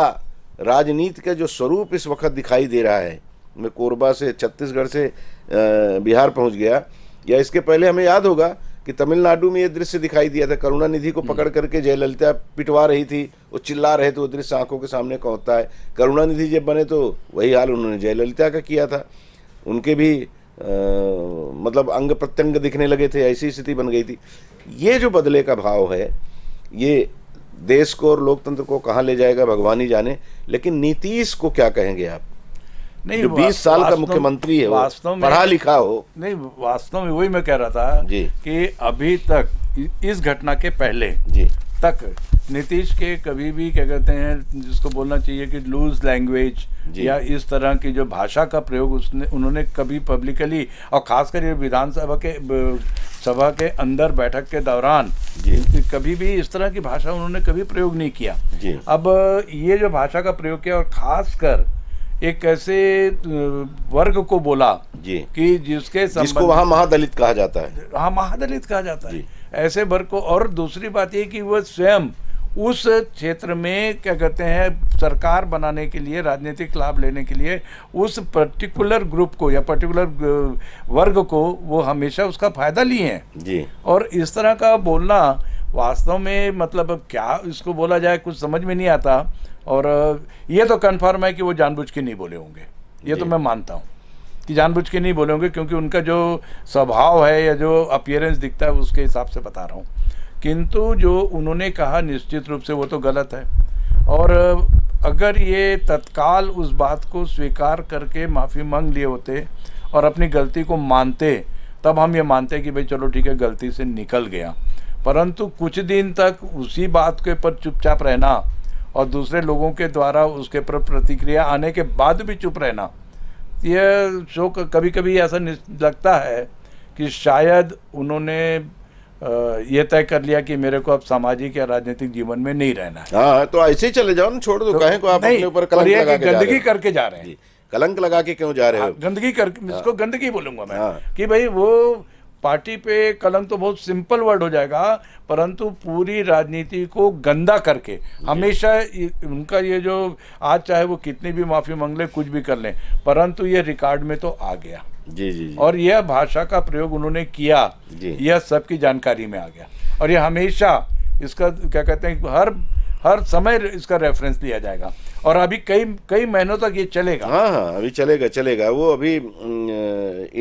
राजनीति का जो स्वरूप इस वक्त दिखाई दे रहा है। मैं कोरबा से, छत्तीसगढ़ से बिहार पहुंच गया, या इसके पहले हमें याद होगा कि तमिलनाडु में ये दृश्य दिखाई दिया था, करुणानिधि को पकड़ करके जयललिता पिटवा रही थी, वो चिल्ला रहे थे, वो दृश्य आंखों के सामने पहुंचता है। करुणानिधि जब बने तो वही हाल उन्होंने जयललिता का किया था, उनके भी मतलब अंग प्रत्यंग दिखने लगे थे, ऐसी स्थिति बन गई थी। ये जो बदले का भाव है, ये देश को और लोकतंत्र को कहाँ ले जाएगा भगवान ही जाने। लेकिन नीतीश को क्या कहेंगे आप, नहीं, जो 20 साल का मुख्यमंत्री है, वास्तव में पढ़ा लिखा हो। नहीं, वास्तव में वही मैं कह रहा था जी, कि अभी तक इस घटना के पहले जी तक नीतीश के कभी भी क्या कहते हैं, जिसको बोलना चाहिए कि लूज लैंग्वेज या इस तरह की जो भाषा का प्रयोग उन्होंने कभी पब्लिकली, और खासकर ये विधानसभा के अंदर बैठक के दौरान कभी भी इस तरह की भाषा उन्होंने कभी प्रयोग नहीं किया। अब ये जो भाषा का प्रयोग किया, और खासकर एक ऐसे वर्ग को बोला जी कि जिसको वहाँ महादलित कहा जाता है, हाँ महादलित कहा जाता है, ऐसे वर्ग को। और दूसरी बात ये कि वह स्वयं उस क्षेत्र में क्या कहते हैं, सरकार बनाने के लिए, राजनीतिक लाभ लेने के लिए उस पर्टिकुलर ग्रुप को या पर्टिकुलर वर्ग को वो हमेशा उसका फायदा लिए हैं जी। और इस तरह का बोलना वास्तव में मतलब अब क्या इसको बोला जाए, कुछ समझ में नहीं आता। और ये तो कन्फर्म है कि वो जानबूझ के नहीं बोले होंगे, ये तो मैं मानता हूँ कि जानबूझ के नहीं बोले होंगे, क्योंकि उनका जो स्वभाव है या जो अपीयरेंस दिखता है उसके हिसाब से बता रहा हूँ। किंतु जो उन्होंने कहा निश्चित रूप से वो तो गलत है, और अगर ये तत्काल उस बात को स्वीकार करके माफ़ी मांग लिए होते और अपनी गलती को मानते, तब हम ये मानते कि भाई चलो ठीक है, गलती से निकल गया। परंतु कुछ दिन तक उसी बात के पर चुपचाप रहना और दूसरे लोगों के द्वारा उसके पर प्रतिक्रिया आने के बाद भी चुप रहना, यह शो कभी कभी ऐसा लगता है कि शायद उन्होंने ये तय कर लिया कि मेरे को अब सामाजिक या राजनीतिक जीवन में नहीं रहना है। हाँ, तो ऐसे ही चले जाओ ना, छोड़ दो, काहे को आप अपने ऊपर कलंक लगा के गंदगी करके जा रहे हैं। कलंक लगा के क्यों जा रहे हो? गंदगी कर, इसको गंदगी बोलूंगा मैं कि भाई वो पार्टी पे कलंक तो बहुत सिंपल वर्ड हो जाएगा, परंतु पूरी राजनीति को गंदा करके हमेशा उनका ये जो आज चाहे वो कितनी भी माफ़ी मांग ले, कुछ भी कर लें, परंतु ये रिकॉर्ड में तो आ गया जी। और यह भाषा का प्रयोग उन्होंने किया, यह सबकी जानकारी में आ गया, और ये हमेशा इसका क्या कहते हैं, हर समय इसका रेफरेंस लिया जाएगा, और अभी कई महीनों तक ये चलेगा। हाँ, अभी चलेगा। वो अभी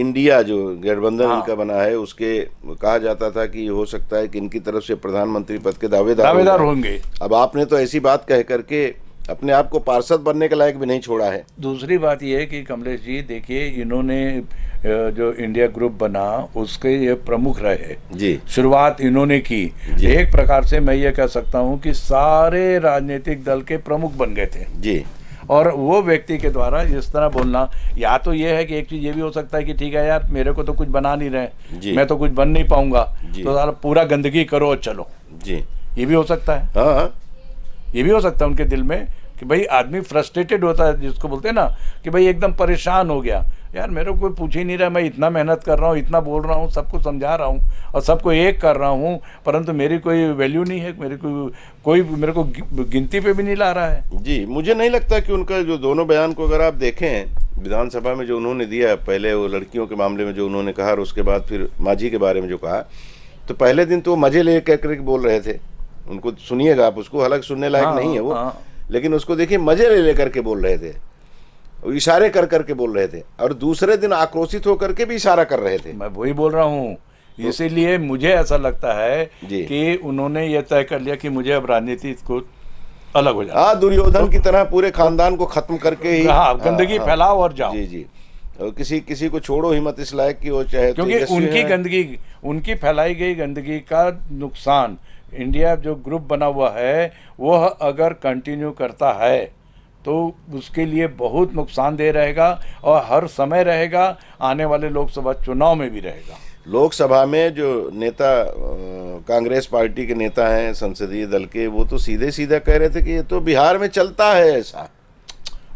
इंडिया जो गठबंधन इनका बना है, उसके कहा जाता था कि हो सकता है कि इनकी तरफ से प्रधानमंत्री पद के दावेदार होंगे। अब आपने तो ऐसी बात कह करके अपने आप को पार्षद बनने के लायक भी नहीं छोड़ा है। दूसरी बात यह है कि कमलेश जी देखिए, इन्होंने जो इंडिया ग्रुप बना उसके ये प्रमुख रहे जी, शुरुआत इन्होंने की। एक प्रकार से मैं ये कह सकता हूँ कि सारे राजनीतिक दल के प्रमुख बन गए थे जी। और वो व्यक्ति के द्वारा इस तरह बोलना, या तो ये है कि एक चीज़ ये भी हो सकता है कि ठीक है यार, मेरे को तो कुछ बना नहीं रहे, मैं तो कुछ बन नहीं पाऊंगा, तो पूरा गंदगी करो और चलो जी, ये भी हो सकता है। हाँ, ये भी हो सकता है उनके दिल में कि भाई आदमी फ्रस्ट्रेटेड होता है, जिसको बोलते हैं ना कि भाई एकदम परेशान हो गया, यार मेरे को कोई पूछ ही नहीं रहा, मैं इतना मेहनत कर रहा हूँ, इतना बोल रहा हूँ, सबको समझा रहा हूँ और सबको एक कर रहा हूँ, परंतु मेरी कोई वैल्यू नहीं है, कोई मेरे को गिनती पे भी नहीं ला रहा है। जी, मुझे नहीं लगता कि उनका जो दोनों बयान को अगर आप देखें, विधानसभा में जो उन्होंने दिया, पहले वो लड़कियों के मामले में जो उन्होंने कहा और उसके बाद फिर माझी के बारे में जो कहा, तो पहले दिन तो मजे ले करके बोल रहे थे, उनको सुनिएगा आप उसको, हालांकि सुनने लायक नहीं है वो, लेकिन उसको देखिए मजे ले लेकर के बोल रहे थे, इशारे कर करके बोल रहे थे, और दूसरे दिन आक्रोशित होकर के भी इशारा कर रहे थे। मैं वही बोल रहा हूँ, इसीलिए मुझे ऐसा लगता है कि उन्होंने ये तय कर लिया कि मुझे अब राजनीति को अलग हो जाना। दुर्योधन की तरह पूरे खानदान को खत्म करके ही गंदगी फैलाओ और जाओ। जी, और किसी को छोड़ो ही मत इस लायक की वो चाहे, क्योंकि उनकी गंदगी, उनकी फैलाई गई गंदगी का नुकसान इंडिया जो ग्रुप बना हुआ है वह अगर कंटिन्यू करता है तो उसके लिए बहुत नुकसानदेह रहेगा, और हर समय रहेगा, आने वाले लोकसभा चुनाव में भी रहेगा। लोकसभा में जो नेता कांग्रेस पार्टी के नेता हैं संसदीय दल के, वो तो सीधे सीधा कह रहे थे कि ये तो बिहार में चलता है ऐसा।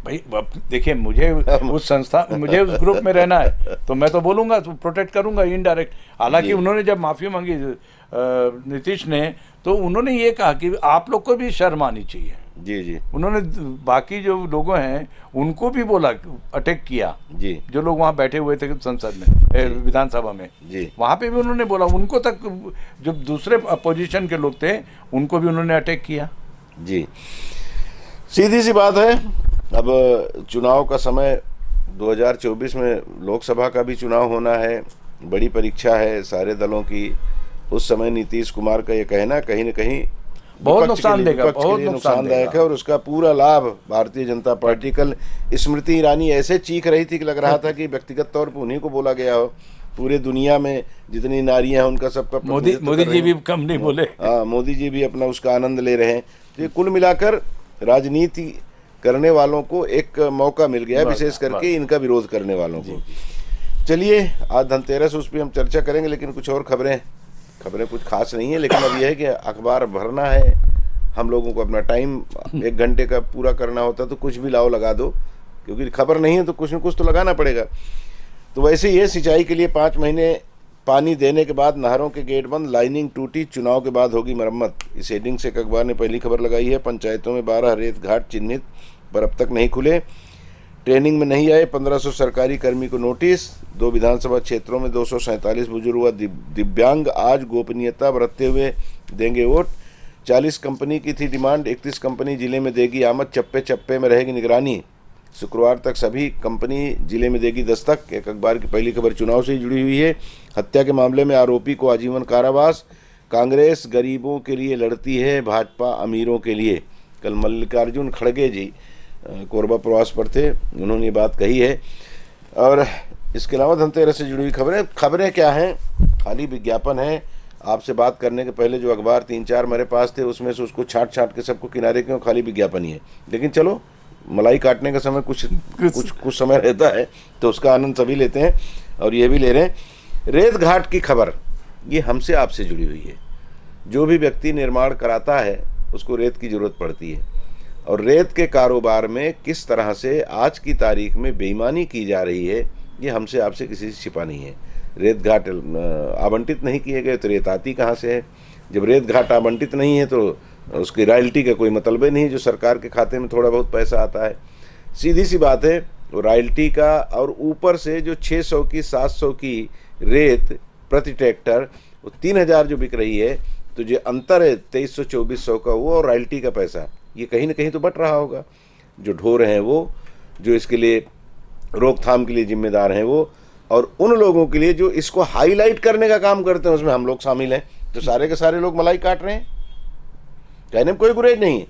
भाई देखिए, मुझे उस संस्था, मुझे उस ग्रुप में रहना है तो मैं तो बोलूँगा, तो प्रोटेक्ट करूँगा इनडायरेक्ट। हालांकि उन्होंने जब माफ़ी मांगी नीतीश ने, तो उन्होंने ये कहा कि आप लोग को भी शर्म आनी चाहिए। जी, उन्होंने बाकी जो लोग हैं उनको भी बोला, अटैक किया जी, जो लोग वहाँ बैठे हुए थे संसद में, विधानसभा में जी, वहाँ पे भी उन्होंने बोला, उनको तक, जो दूसरे अपोजिशन के लोग थे उनको भी उन्होंने अटैक किया। जी, सीधी सी बात है। अब चुनाव का समय 2024 में लोकसभा का भी चुनाव होना है, बड़ी परीक्षा है सारे दलों की। उस समय नीतीश कुमार का ये कहना कहीं न कहीं बहुत नुकसान देगा, बहुत नुकसानदायक है, और उसका पूरा लाभ भारतीय जनता पार्टी। कल स्मृति ईरानी ऐसे चीख रही थी कि लग रहा था कि व्यक्तिगत तौर पर उन्हीं को बोला गया हो। पूरे दुनिया में जितनी नारियां हैं उनका सबका मोदी जी भी कम नहीं बोले। हाँ, मोदी जी भी अपना उसका आनंद ले रहे हैं। तो ये कुल मिलाकर राजनीति करने वालों को एक मौका मिल गया है, विशेष करके इनका विरोध करने वालों को। चलिए, आज धनतेरस, उस पर हम चर्चा करेंगे, लेकिन कुछ और खबरें कुछ खास नहीं है। लेकिन अब यह है कि अखबार भरना है, हम लोगों को अपना टाइम 1 घंटे का पूरा करना होता, तो कुछ भी लाओ लगा दो, क्योंकि खबर नहीं है तो कुछ न कुछ तो लगाना पड़ेगा। तो वैसे ये सिंचाई के लिए 5 महीने पानी देने के बाद नहरों के गेट बंद, लाइनिंग टूटी, चुनाव के बाद होगी मरम्मत। इस हेडिंग से अखबार ने पहली खबर लगाई है। पंचायतों में 12 रेत घाट चिन्हित पर अब तक नहीं खुले, ट्रेनिंग में नहीं आए 1500 सरकारी कर्मी को नोटिस। 2 विधानसभा क्षेत्रों में 247 बुजुर्ग व दिव्यांग आज गोपनीयता बरतते हुए देंगे वोट। 40 कंपनी की थी डिमांड, 31 कंपनी जिले में देगी आमद, चप्पे चप्पे में रहेगी निगरानी। शुक्रवार तक सभी कंपनी जिले में देगी दस्तक। एक अखबार की पहली खबर चुनाव से ही जुड़ी हुई है। हत्या के मामले में आरोपी को आजीवन कारावास। कांग्रेस गरीबों के लिए लड़ती है, भाजपा अमीरों के लिए। कल मल्लिकार्जुन खड़गे जी कोरबा प्रवास पर थे, उन्होंने ये बात कही है। और इसके अलावा धनतेरस से जुड़ी हुई खबरें क्या हैं? खाली विज्ञापन है। आपसे बात करने के पहले जो अखबार 3-4 मेरे पास थे, उसमें से उसको छाट के सबको किनारे क्यों, खाली विज्ञापन ही है। लेकिन चलो, मलाई काटने का समय कुछ समय रहता है, तो उसका आनंद सभी लेते हैं, और ये भी ले रहे हैं। रेत घाट की खबर, ये हमसे आपसे जुड़ी हुई है। जो भी व्यक्ति निर्माण कराता है उसको रेत की ज़रूरत पड़ती है, और रेत के कारोबार में किस तरह से आज की तारीख में बेईमानी की जा रही है, ये हमसे आपसे किसी से छिपा नहीं है। रेत घाट आवंटित नहीं किए गए तो रेत आती कहाँ से है? जब रेत घाट आवंटित नहीं है तो उसकी रॉयल्टी का कोई मतलब ही नहीं, जो सरकार के खाते में थोड़ा बहुत पैसा आता है। सीधी सी बात है, वो रॉयल्टी का, और ऊपर से जो 600 की 700 की रेत प्रति ट्रैक्टर, वो 3000 जो बिक रही है, तो जो अंतर है 2300-2400 का, वो और रॉयल्टी का पैसा, ये कहीं ना कहीं तो बट रहा होगा। जो ढो रहे हैं वो, जो इसके लिए रोकथाम के लिए जिम्मेदार हैं वो, और उन लोगों के लिए जो इसको हाईलाइट करने का काम करते हैं, उसमें हम लोग शामिल हैं। तो सारे के सारे लोग मलाई काट रहे हैं, कहने में कोई गुरेज नहीं है।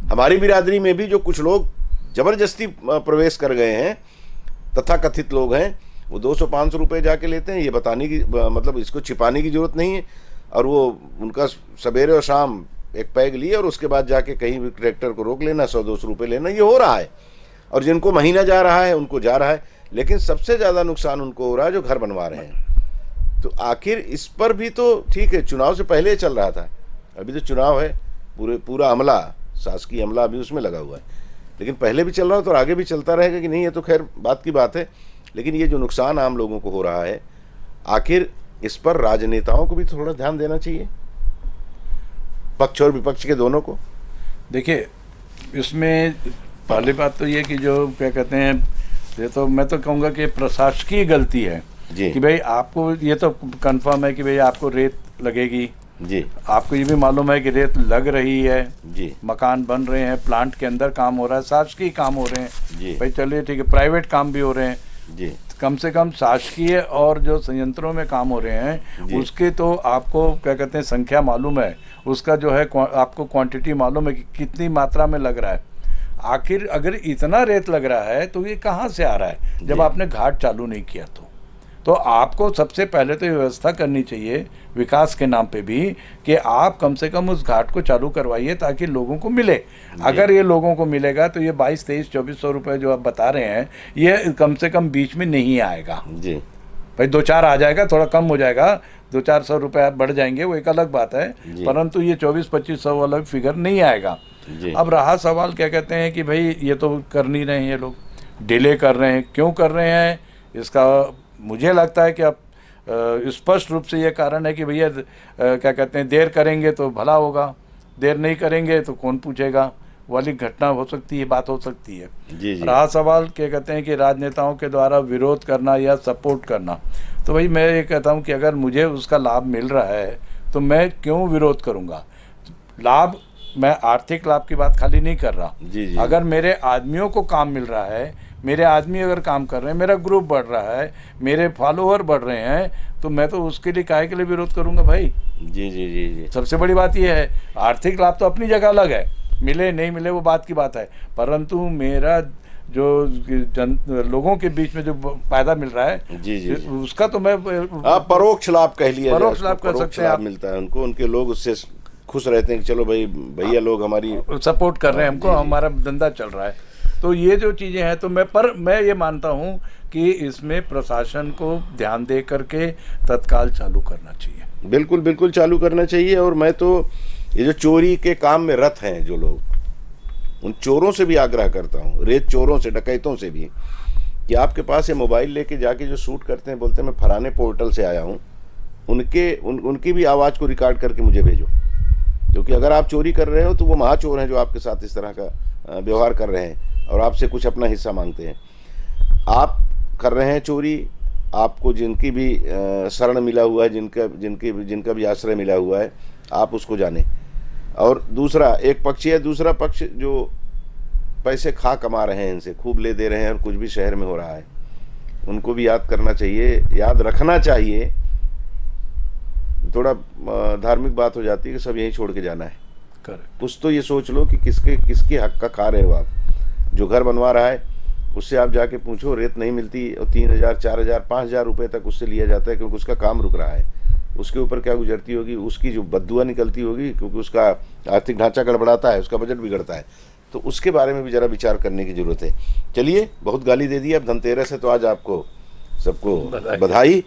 हमारी बिरादरी में भी जो कुछ लोग जबरदस्ती प्रवेश कर गए हैं, तथाकथित लोग हैं, वो 200-500 रुपये जाके लेते हैं। ये बताने की मतलब इसको छिपाने की जरूरत नहीं है, और वो उनका सवेरे और शाम एक पैग लिए और उसके बाद जाके कहीं भी ट्रैक्टर को रोक लेना, 100-200 रुपये लेना, ये हो रहा है। और जिनको महीना जा रहा है उनको जा रहा है, लेकिन सबसे ज़्यादा नुकसान उनको हो रहा है जो घर बनवा रहे हैं। तो आखिर इस पर भी तो ठीक है, चुनाव से पहले चल रहा था, अभी तो चुनाव है, पूरा अमला, शासकीय अमला अभी उसमें लगा हुआ है, लेकिन पहले भी चल रहा हो तो आगे भी चलता रहेगा कि नहीं, ये तो खैर बात की बात है। लेकिन ये जो नुकसान आम लोगों को हो रहा है, आखिर इस पर राजनेताओं को भी थोड़ा ध्यान देना चाहिए, पक्ष और विपक्ष के दोनों को। देखिए, इसमें पहली बात तो ये कि जो क्या कहते हैं, ये तो मैं तो कहूँगा कि प्रशासकीय गलती है जी कि भाई आपको ये तो कंफर्म है कि भाई आपको रेत लगेगी, जी आपको ये भी मालूम है कि रेत लग रही है, जी मकान बन रहे हैं, प्लांट के अंदर काम हो रहा है, शासकीय काम हो रहे हैं, जी भाई चलिए ठीक है, प्राइवेट काम भी हो रहे हैं, जी कम से कम शासकीय और जो संयंत्रों में काम हो रहे हैं जी। उसके तो आपको क्या कहते हैं संख्या मालूम है, उसका जो है आपको क्वांटिटी मालूम है कि कितनी मात्रा में लग रहा है। आखिर अगर इतना रेत लग रहा है तो ये कहाँ से आ रहा है जब जी। आपने घाट चालू नहीं किया तो आपको सबसे पहले तो ये व्यवस्था करनी चाहिए विकास के नाम पे भी कि आप कम से कम उस घाट को चालू करवाइए ताकि लोगों को मिले। अगर ये लोगों को मिलेगा तो ये 2200-2300 रुपये जो आप बता रहे हैं ये कम से कम बीच में नहीं आएगा। जी भाई 2-4 आ जाएगा, थोड़ा कम हो जाएगा, 200-400 रुपये बढ़ जाएंगे, वो एक अलग बात है, जी। परंतु ये 2400-2500 वाला फिगर नहीं आएगा। जी अब रहा सवाल क्या कहते हैं कि भाई ये तो कर नहीं रहे हैं, ये लोग डिले कर रहे हैं, क्यों कर रहे हैं इसका मुझे लगता है कि अब स्पष्ट रूप से ये कारण है कि भैया क्या कहते हैं देर करेंगे तो भला होगा, देर नहीं करेंगे तो कौन पूछेगा वाली घटना हो सकती है, बात हो सकती है। जी जी रहा सवाल क्या कहते हैं कि राजनेताओं के द्वारा विरोध करना या सपोर्ट करना, तो भाई मैं ये कहता हूँ कि अगर मुझे उसका लाभ मिल रहा है तो मैं क्यों विरोध करूँगा। लाभ, मैं आर्थिक लाभ की बात खाली नहीं कर रहा, जी जी। अगर मेरे आदमियों को काम मिल रहा है, मेरे आदमी अगर काम कर रहे हैं, मेरा ग्रुप बढ़ रहा है, मेरे फॉलोअर बढ़ रहे हैं, तो मैं तो उसके लिए काहे के लिए विरोध करूंगा भाई। जी जी जी जी सबसे बड़ी बात यह है, आर्थिक लाभ तो अपनी जगह अलग है, मिले नहीं मिले वो बात की बात है, परंतु मेरा जो लोगों के बीच में जो फायदा मिल रहा है जी जी जी। उसका तो मैं आप परोक्ष लाभ कह लिया जाए परोक्ष उसको, लाभ कह परोक्ष सकते हैं लाभ आप। मिलता है उनको, उनके लोग उससे खुश रहते हैं कि चलो भाई भैया लोग हमारी सपोर्ट कर रहे हैं हमको, जी, जी। हमारा धंधा चल रहा है। तो ये जो चीज़ें हैं तो मैं ये मानता हूँ कि इसमें प्रशासन को ध्यान दे करके तत्काल चालू करना चाहिए। बिल्कुल बिल्कुल चालू करना चाहिए। और मैं तो ये जो चोरी के काम में रत हैं जो लोग, उन चोरों से भी आग्रह करता हूँ, रेत चोरों से, डकैतों से भी, कि आपके पास ये मोबाइल लेके जाके जो शूट करते हैं, बोलते हैं मैं फलाने पोर्टल से आया हूँ, उनकी भी आवाज़ को रिकॉर्ड करके मुझे भेजो, क्योंकि अगर आप चोरी कर रहे हो तो वो महाचोर हैं जो आपके साथ इस तरह का व्यवहार कर रहे हैं और आपसे कुछ अपना हिस्सा मांगते हैं। आप कर रहे हैं चोरी, आपको जिनकी भी शरण मिला हुआ है, जिनका भी आश्रय मिला हुआ है, आप उसको जाने। और दूसरा एक पक्ष है, दूसरा पक्ष जो पैसे खा कमा रहे हैं, इनसे खूब ले दे रहे हैं और कुछ भी शहर में हो रहा है, उनको भी याद करना चाहिए, याद रखना चाहिए। थोड़ा धार्मिक बात हो जाती है कि सब यहीं छोड़ के जाना है। कुछ तो ये सोच लो कि किसके हक का खा रहे हो आप। जो घर बनवा रहा है उससे आप जाके पूछो, रेत नहीं मिलती और 3000, 4000, 5000 रुपये तक उससे लिया जाता है, क्योंकि उसका काम रुक रहा है। उसके ऊपर क्या गुजरती होगी, उसकी जो बद्दुआ निकलती होगी, क्योंकि उसका आर्थिक ढांचा गड़बड़ाता है, उसका बजट बिगड़ता है। तो उसके बारे में भी ज़रा विचार करने की ज़रूरत है। चलिए, बहुत गाली दे दी, अब धनतेरस है तो आज आपको सबको बधाई।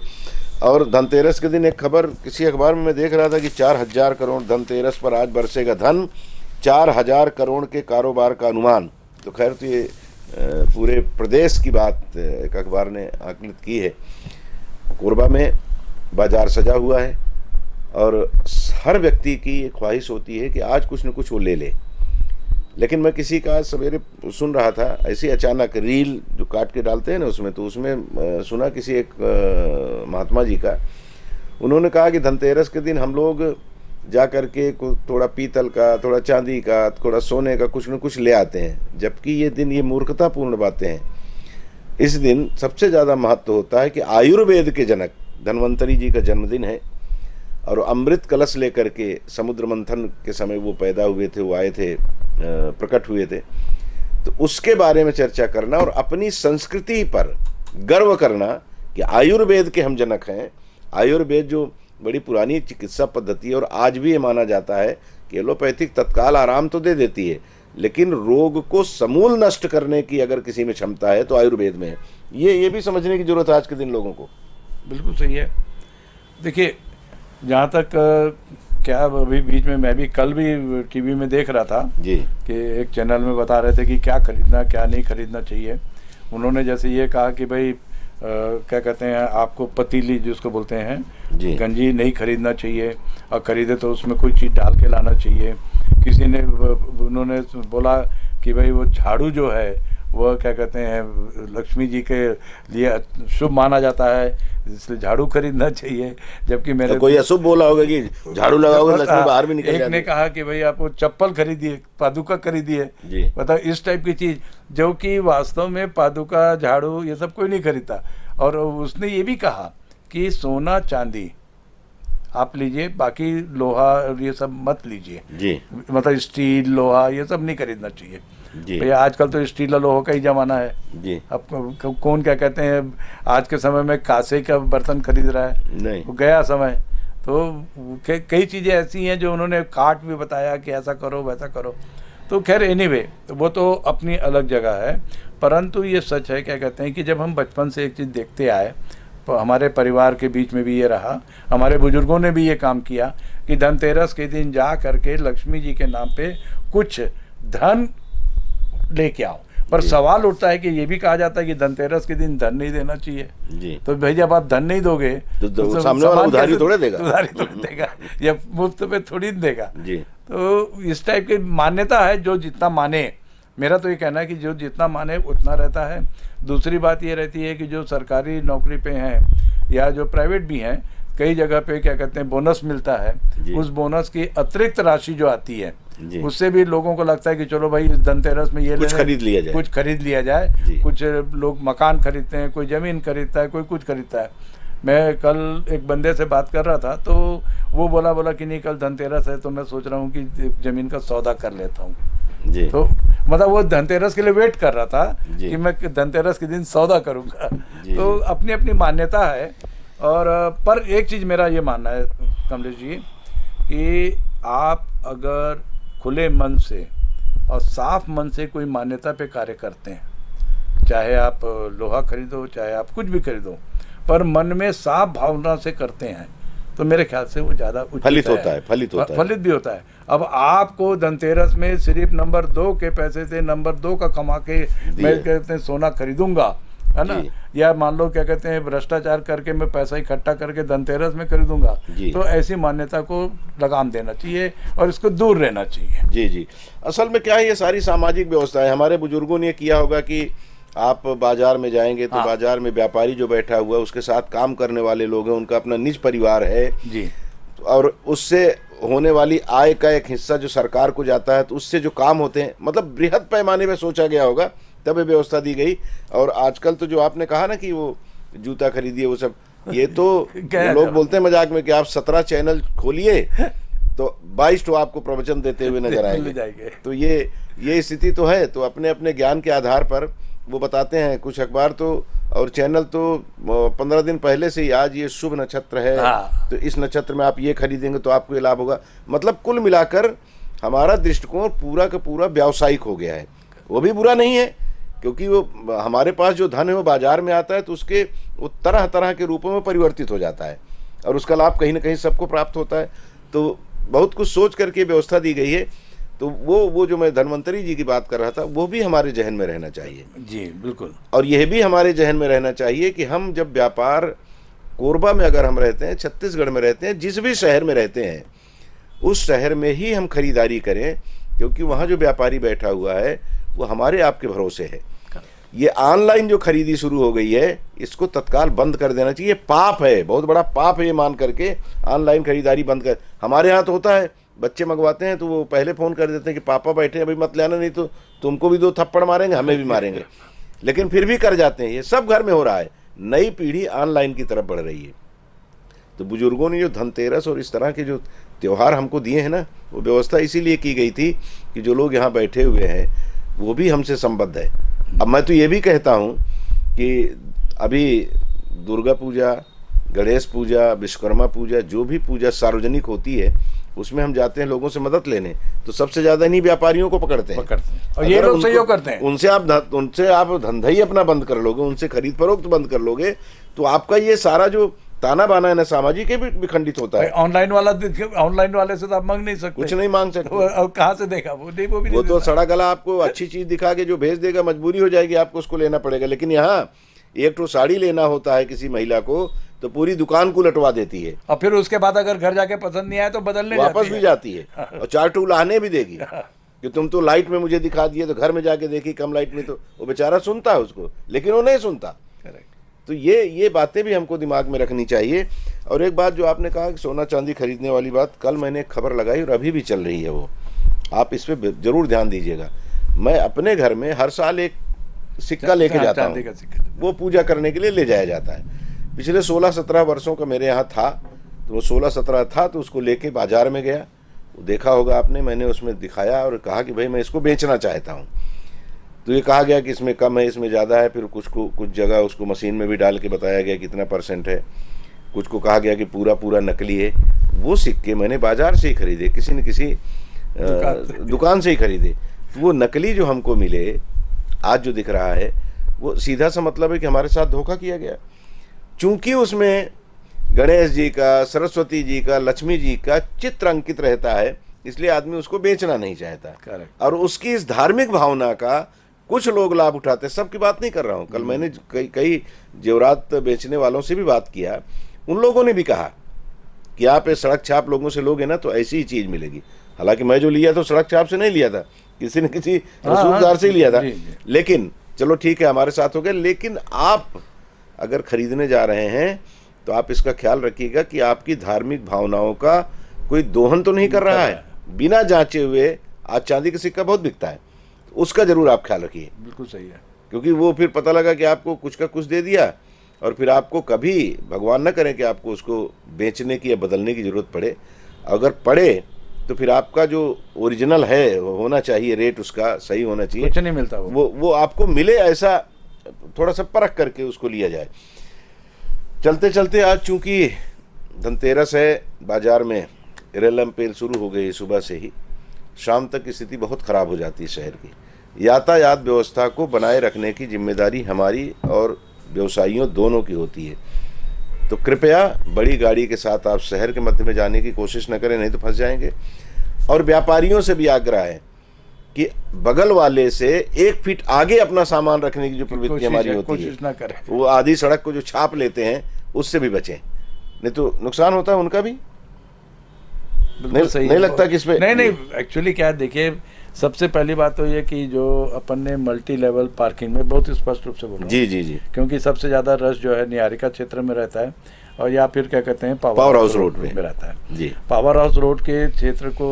और धनतेरस के दिन एक खबर किसी अखबार में मैं देख रहा था कि 4000 करोड़ धनतेरस पर आज बरसेगा धन, 4000 करोड़ के कारोबार का अनुमान। तो खैर, तो ये पूरे प्रदेश की बात एक अखबार ने आकलित की है। कोरबा में बाजार सजा हुआ है और हर व्यक्ति की ये ख्वाहिश होती है कि आज कुछ न कुछ वो ले ले। लेकिन मैं किसी का सवेरे सुन रहा था, ऐसे अचानक रील जो काट के डालते हैं ना उसमें, तो उसमें सुना किसी एक महात्मा जी का, उन्होंने कहा कि धनतेरस के दिन हम लोग जा कर के थोड़ा पीतल का, थोड़ा चांदी का, थोड़ा सोने का कुछ न कुछ ले आते हैं, जबकि ये दिन, ये मूर्खतापूर्ण बातें हैं। इस दिन सबसे ज़्यादा महत्व होता है कि आयुर्वेद के जनक धन्वंतरी जी का जन्मदिन है और अमृत कलश लेकर के समुद्र मंथन के समय वो पैदा हुए थे, वो आए थे, प्रकट हुए थे। तो उसके बारे में चर्चा करना और अपनी संस्कृति पर गर्व करना कि आयुर्वेद के हम जनक हैं। आयुर्वेद जो बड़ी पुरानी चिकित्सा पद्धति है और आज भी ये माना जाता है कि एलोपैथिक तत्काल आराम तो दे देती है, लेकिन रोग को समूल नष्ट करने की अगर किसी में क्षमता है तो आयुर्वेद में है। ये भी समझने की जरूरत है आज के दिन लोगों को। बिल्कुल सही है। देखिए, जहाँ तक क्या, अभी बीच में मैं भी कल भी टीवी में देख रहा था जी कि एक चैनल में बता रहे थे कि क्या खरीदना क्या नहीं खरीदना चाहिए। उन्होंने जैसे ये कहा कि भाई क्या कहते हैं, आपको पतीली जिसको बोलते हैं जी गंजी नहीं खरीदना चाहिए, और खरीदे तो उसमें कोई चीज़ डाल के लाना चाहिए। किसी ने, उन्होंने बोला कि भाई वो झाड़ू जो है वह क्या कहते हैं लक्ष्मी जी के लिए शुभ माना जाता है, इसलिए झाड़ू खरीदना चाहिए। जबकि मेरे तो कोई अशुभ बोला होगा कि झाड़ू लगाओगे लक्ष्मी बाहर भी निकल एक जाती ने है। कहा कि भाई आप वो चप्पल खरीदिए, पादुका खरीदिए, जी। मतलब इस टाइप की चीज, जो कि वास्तव में पादुका, झाड़ू ये सब कोई नहीं खरीदता। और उसने ये भी कहा कि सोना चांदी आप लीजिए, बाकी लोहा और ये सब मत लीजिए, जी मतलब स्टील लोहा ये सब नहीं खरीदना चाहिए। जी भैया आजकल तो स्टील और लोहा का ही जमाना है। जी। अब कौन क्या कहते हैं आज के समय में कांसे का बर्तन खरीद रहा है, नहीं। वो गया समय। तो कई चीज़ें ऐसी हैं जो उन्होंने काट भी बताया कि ऐसा करो वैसा करो। तो खैर एनीवे वो तो अपनी अलग जगह है, परंतु ये सच है क्या कहते हैं कि जब हम बचपन से एक चीज़ देखते आए, तो हमारे परिवार के बीच में भी ये रहा, हमारे बुजुर्गों ने भी ये काम किया कि धनतेरस के दिन जा करके लक्ष्मी जी के नाम पे कुछ धन लेके आओ। पर सवाल उठता है कि ये भी कहा जाता है कि धनतेरस के दिन धन नहीं देना चाहिए। जी। तो भाई जब आप धन नहीं दोगे तो सामने वाला सामान उधारी कैसे- थोड़े देगा। उधारी थोड़े देगा या मुफ्त पे थोड़ी देगा। जी। तो इस टाइप की मान्यता है, जो जितना माने। मेरा तो ये कहना है कि जो जितना माने उतना रहता है। दूसरी बात ये रहती है कि जो सरकारी नौकरी पे हैं या जो प्राइवेट भी हैं, कई जगह पे क्या कहते हैं बोनस मिलता है, जी। उस बोनस की अतिरिक्त राशि जो आती है जी। उससे भी लोगों को लगता है कि चलो भाई इस धनतेरस में ये कुछ लेने- खरीद लिया जाए। कुछ खरीद लिया जाए। जी। कुछ लोग मकान खरीदते हैं, कोई ज़मीन खरीदता है, कोई कुछ खरीदता है। मैं कल एक बंदे से बात कर रहा था तो वो बोला कि नहीं कल धनतेरस है तो मैं सोच रहा हूँ कि ज़मीन का सौदा कर लेता हूँ। जी। तो मतलब वो धनतेरस के लिए वेट कर रहा था जी। कि मैं धनतेरस के दिन सौदा करूँगा। जी। तो अपनी अपनी मान्यता है। और पर एक चीज़ मेरा ये मानना है कमलेश जी कि आप अगर खुले मन से और साफ मन से कोई मान्यता पे कार्य करते हैं, चाहे आप लोहा खरीदो चाहे आप कुछ भी खरीदो, पर मन में साफ भावना से करते हैं तो मेरे ख्याल से वो ज़्यादा उचित फलित होता है, फलित होता है। फलित भी होता है। अब आपको धनतेरस में सिर्फ नंबर 2 के पैसे से नंबर 2 का कमा के मैं कहते हैं सोना खरीदूंगा, है ना, जी। या मान लो क्या कहते हैं भ्रष्टाचार करके मैं पैसा इकट्ठा करके धनतेरस में खरीदूंगा, जी। तो ऐसी मान्यता को लगाम देना चाहिए और इसको दूर रहना चाहिए। जी जी। असल में क्या है, ये सारी सामाजिक व्यवस्था है। हमारे बुजुर्गों ने किया होगा कि आप बाजार में जाएंगे तो हाँ। बाजार में व्यापारी जो बैठा हुआ है उसके साथ काम करने वाले लोग हैं, उनका अपना निज परिवार है, जी और उससे होने वाली आय का एक हिस्सा जो सरकार को जाता है, तो उससे जो काम होते हैं, मतलब बृहद पैमाने पे सोचा गया होगा, तब ये व्यवस्था दी गई। और आजकल तो जो आपने कहा ना कि वो जूता खरीदिए वो सब, ये तो लोग बोलते हैं मजाक में कि आप 17 चैनल खोलिए तो 22 तो आपको प्रवचन देते हुए नजर आएंगे। तो ये स्थिति तो है। तो अपने अपने ज्ञान के आधार पर वो बताते हैं। कुछ अखबार तो और चैनल तो 15 दिन पहले से ही, आज ये शुभ नक्षत्र है, हाँ। तो इस नक्षत्र में आप ये खरीदेंगे तो आपको ये लाभ होगा। मतलब कुल मिलाकर हमारा दृष्टिकोण पूरा का पूरा व्यावसायिक हो गया है। वो भी बुरा नहीं है, क्योंकि वो हमारे पास जो धन है वो बाजार में आता है तो उसके वो तरह तरह के रूपों में परिवर्तित हो जाता है और उसका लाभ कहीं ना कहीं सबको प्राप्त होता है। तो बहुत कुछ सोच करके व्यवस्था दी गई है। तो वो जो मैं धन्वंतरी जी की बात कर रहा था, वो भी हमारे जहन में रहना चाहिए। जी बिल्कुल। और यह भी हमारे जहन में रहना चाहिए कि हम जब व्यापार कोरबा में अगर हम रहते हैं, छत्तीसगढ़ में रहते हैं, जिस भी शहर में रहते हैं, उस शहर में ही हम खरीदारी करें, क्योंकि वहाँ जो व्यापारी बैठा हुआ है वो हमारे आपके भरोसे है। ये ऑनलाइन जो खरीदी शुरू हो गई है, इसको तत्काल बंद कर देना चाहिए। पाप है, बहुत बड़ा पाप है ये मान करके ऑनलाइन खरीदारी बंद कर। हमारे यहाँ तो होता है, बच्चे मंगवाते हैं तो वो पहले फ़ोन कर देते हैं कि पापा बैठे हैं, अभी मत लेना, नहीं तो तुमको भी 2 थप्पड़ मारेंगे, हमें भी मारेंगे। लेकिन फिर भी कर जाते हैं। ये सब घर में हो रहा है। नई पीढ़ी ऑनलाइन की तरफ बढ़ रही है। तो बुजुर्गों ने जो धनतेरस और इस तरह के जो त्यौहार हमको दिए हैं ना, वो व्यवस्था इसीलिए की गई थी कि जो लोग यहाँ बैठे हुए हैं वो भी हमसे संबद्ध है। अब मैं तो ये भी कहता हूँ कि अभी दुर्गा पूजा, गणेश पूजा, विश्वकर्मा पूजा, जो भी पूजा सार्वजनिक होती है उसमें हम जाते हैं लोगों से मदद लेने, तो सबसे ज्यादा इन्हीं व्यापारियों को पकड़ते हैं और ये लोग सहयोग करते हैं। उनसे आप धंधा ही अपना बंद कर लोगे, उनसे खरीद फरोख्त बंद कर लोगे, तो आपका ये सारा जो ताना बाना है ना सामाजिक, भी खंडित होता है। ऑनलाइन वाले से तो आप मांग नहीं सकते, कुछ नहीं मांग सकते। और कहाँ से देखा वो नहीं, वो भी वो नहीं तो देता। सड़ा गला आपको अच्छी चीज दिखा के जो भेज देगा, मजबूरी हो जाएगी, आपको उसको लेना पड़ेगा। लेकिन यहाँ एक तो साड़ी लेना होता है किसी महिला को, तो पूरी दुकान को लटवा देती है, और फिर उसके बाद अगर घर जाके पसंद नहीं आया तो बदलने वापस भी जाती है, और 4 टूल आने भी देगी। कि तुम तो लाइट में मुझे दिखा दिए, तो घर में जाके देखी कम लाइट में, तो वो बेचारा सुनता है उसको, लेकिन वो नहीं सुनता। करेक्ट। तो ये बातें भी हमको दिमाग में रखनी चाहिए। और एक बात जो आपने कहा कि सोना चांदी खरीदने वाली बात, कल मैंने एक खबर लगाई और अभी भी चल रही है वो, आप इस पे जरूर ध्यान दीजिएगा। मैं अपने घर में हर साल एक सिक्का लेके जाता चांदी का हूँ, सिक्का। वो पूजा करने के लिए ले जाया जाता है। पिछले 16-17 वर्षों का मेरे यहाँ था, तो वो 16-17 था, तो उसको लेके बाजार में गया, वो देखा होगा आपने, मैंने उसमें दिखाया और कहा कि भाई मैं इसको बेचना चाहता हूँ। तो ये कहा गया कि इसमें कम है, इसमें ज़्यादा है, फिर कुछ जगह उसको मशीन में भी डाल के बताया गया कितना % है, कुछ को कहा गया कि पूरा नकली है। वो सिक्के मैंने बाजार से ही खरीदे, किसी न किसी दुकान से ही खरीदे। तो वो नकली जो हमको मिले, आज जो दिख रहा है, वो सीधा सा मतलब है कि हमारे साथ धोखा किया गया। चूंकि उसमें गणेश जी का, सरस्वती जी का, लक्ष्मी जी का चित्र अंकित रहता है, इसलिए आदमी उसको बेचना नहीं चाहता। करेक्ट। और उसकी इस धार्मिक भावना का कुछ लोग लाभ उठाते हैं, सबकी बात नहीं कर रहा हूँ। कल मैंने कई जेवरात बेचने वालों से भी बात किया, उन लोगों ने भी कहा कि आप ये सड़क छाप लोगों से लोगे ना तो ऐसी ही चीज़ मिलेगी। हालांकि मैं जो लिया तो सड़क छाप से नहीं लिया था, किसी न किसी रसूखदार से ही लिया था। लेकिन चलो ठीक है, हमारे साथ हो गया। लेकिन आप अगर खरीदने जा रहे हैं तो आप इसका ख्याल रखिएगा कि आपकी धार्मिक भावनाओं का कोई दोहन तो नहीं कर रहा है। बिना जांचे हुए आज चांदी का सिक्का बहुत बिकता है, उसका जरूर आप ख्याल रखिए। बिल्कुल सही है। क्योंकि वो फिर पता लगा कि आपको कुछ का कुछ दे दिया, और फिर आपको कभी भगवान न करें कि आपको उसको बेचने की या बदलने की ज़रूरत पड़े। अगर पड़े तो फिर आपका जो ओरिजिनल है वो होना चाहिए, रेट उसका सही होना चाहिए, कुछ नहीं मिलता वो आपको मिले, ऐसा थोड़ा सा परख करके उसको लिया जाए। चलते चलते आज चूंकि धनतेरस है, बाजार में रेलम पेल शुरू हो गई सुबह से ही, शाम तक की स्थिति बहुत ख़राब हो जाती है शहर की। यातायात व्यवस्था को बनाए रखने की जिम्मेदारी हमारी और व्यवसायियों दोनों की होती है। तो कृपया बड़ी गाड़ी के साथ आप शहर के मध्य में जाने की कोशिश न करें, नहीं तो फंस जाएंगे। और व्यापारियों से भी आग्रह है कि बगल वाले से 1 फीट आगे अपना सामान रखने की जो प्रवृत्ति हमारी होती है, कोशिश ना करें। वो आधी सड़क को जो छाप लेते हैं उससे भी बचें, नहीं तो नुकसान होता है उनका भी। नहीं लगता कि इसमें नहीं एक्चुअली क्या है, देखिए सबसे पहली बात तो ये कि जो अपन ने मल्टी लेवल पार्किंग में बहुत स्पष्ट रूप से बोला, जी, क्योंकि सबसे ज़्यादा रश जो है निहारिका क्षेत्र में रहता है, और या फिर क्या कहते हैं पावर हाउस रोड में रहता है जी। पावर हाउस रोड के क्षेत्र को,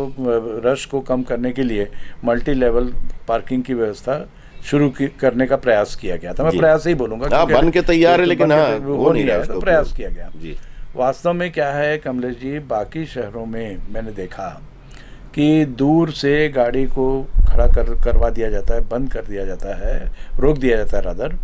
रश को कम करने के लिए मल्टी लेवल पार्किंग की व्यवस्था शुरू करने का प्रयास किया गया था। मैं प्रयास ही बोलूँगा, बन के तैयार है, लेकिन हो नहीं रहा है, तो प्रयास किया गया जी। वास्तव में क्या है कमलेश जी, बाकी शहरों में मैंने देखा कि दूर से गाड़ी को खड़ा करवा दिया जाता है, बंद कर दिया जाता है, रोक दिया जाता है रादर,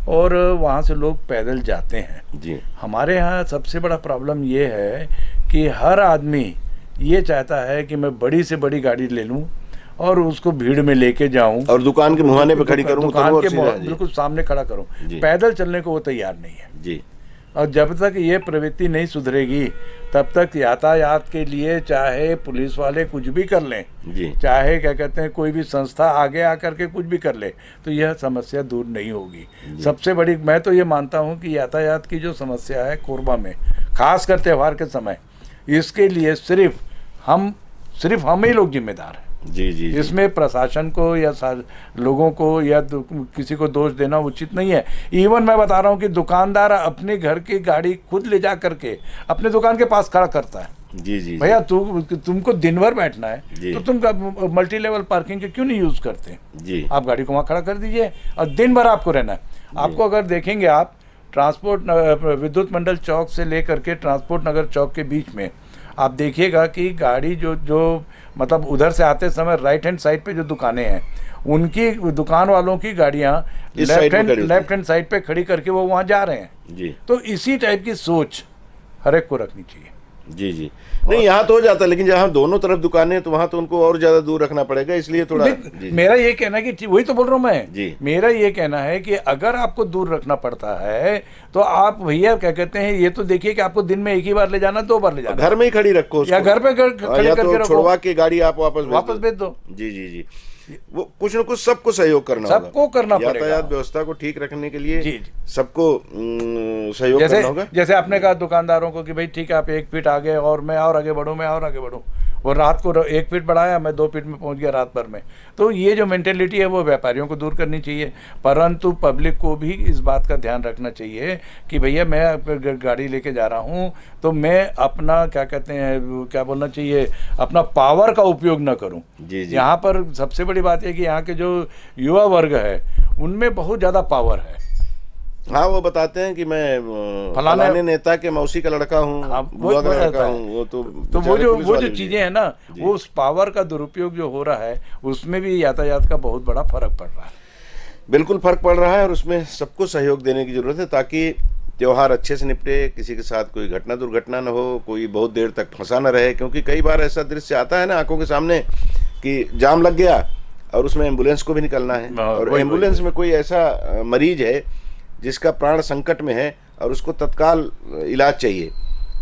और वहाँ से लोग पैदल जाते हैं जी। हमारे यहाँ सबसे बड़ा प्रॉब्लम ये है कि हर आदमी ये चाहता है कि मैं बड़ी से बड़ी गाड़ी ले लूँ और उसको भीड़ में लेके जाऊं और दुकान के मुहाने पे खड़ी करूं, दुकान के बिल्कुल सामने खड़ा करूं, पैदल चलने को वो तैयार नहीं है जी। और जब तक ये प्रवृत्ति नहीं सुधरेगी तब तक यातायात के लिए चाहे पुलिस वाले कुछ भी कर लें जी, चाहे क्या कहते हैं कोई भी संस्था आगे आकर के कुछ भी कर ले, तो यह समस्या दूर नहीं होगी। सबसे बड़ी मैं तो ये मानता हूँ कि यातायात की जो समस्या है कोरबा में, खासकर त्यौहार के समय, इसके लिए सिर्फ हम ही लोग जिम्मेदार हैं। जी जी, इसमें प्रशासन को या लोगों को या किसी को दोष देना उचित नहीं है। इवन मैं बता रहा हूँ कि दुकानदार अपने घर की गाड़ी खुद ले जा करके अपने दुकान के पास खड़ा करता है। जी जी, भैया तुमको दिन भर बैठना है तो तुम मल्टी लेवल पार्किंग के क्यों नहीं यूज करते जी। आप गाड़ी को वहाँ खड़ा कर दीजिए और दिन भर आपको रहना है। आपको अगर देखेंगे आप ट्रांसपोर्ट विद्युत मंडल चौक से लेकर के ट्रांसपोर्ट नगर चौक के बीच में आप देखिएगा कि गाड़ी जो मतलब उधर से आते समय राइट हैंड साइड पे जो दुकानें हैं उनकी दुकान वालों की गाड़ियां लेफ्ट हैंड साइड पे खड़ी करके वो वहां जा रहे हैं जी। तो इसी टाइप की सोच हर एक को रखनी चाहिए। जी जी, नहीं यहाँ तो हो जाता है, लेकिन जहाँ दोनों तरफ दुकानें हैं तो वहाँ तो उनको और ज्यादा दूर रखना पड़ेगा, इसलिए थोड़ा जी। मेरा ये कहना है कि वही तो बोल रहा हूँ मैं जी। मेरा ये कहना है कि अगर आपको दूर रखना पड़ता है तो आप भैया क्या कहते हैं ये तो देखिए कि आपको दिन में एक ही बार ले जाना, 2 बार ले जाना, घर में ही खड़ी रखो या घर पे खड़ी करके रखो, छुड़वा के गाड़ी आप वापस भेज दो। जी जी जी, वो कुछ न कुछ सबको सहयोग करना होगा, सबको करना पड़ेगा। यातायात व्यवस्था को ठीक रखने के लिए जी सबको सहयोग करना होगा। जैसे आपने कहा दुकानदारों को कि भाई ठीक है आप 1 फीट आगे और मैं और आगे बढ़ूं, वो रात को 1 फीट बढ़ाया, मैं 2 फीट में पहुंच गया रात भर में। तो ये जो मेंटेलिटी है वो व्यापारियों को दूर करनी चाहिए, परंतु पब्लिक को भी इस बात का ध्यान रखना चाहिए कि भैया मैं गाड़ी लेके जा रहा हूँ तो मैं अपना क्या कहते हैं, क्या बोलना चाहिए, अपना पावर का उपयोग न करूँ। जी जी। यहाँ पर सबसे बड़ी बात है कि यहाँ के जो युवा वर्ग है उनमें बहुत ज़्यादा पावर है। हाँ, वो बताते हैं कि मैं फलाने नेता के मौसी का लड़का हूँ, बुआ का लड़का हूँ। वो तो वो जो चीजें हैं ना, वो उस पावर का दुरुपयोग जो हो रहा है उसमें भी यातायात का बहुत बड़ा फर्क पड़ रहा है। बिल्कुल फर्क पड़ रहा है, और उसमें सबको सहयोग देने की जरूरत है ताकि त्योहार अच्छे से निपटे, किसी के साथ कोई घटना दुर्घटना न हो, कोई बहुत देर तक फंसा न रहे। क्योंकि कई बार ऐसा दृश्य आता है ना आंखों के सामने कि जाम लग गया और उसमें एम्बुलेंस को भी निकलना है, और एम्बुलेंस में कोई ऐसा मरीज है जिसका प्राण संकट में है और उसको तत्काल इलाज चाहिए,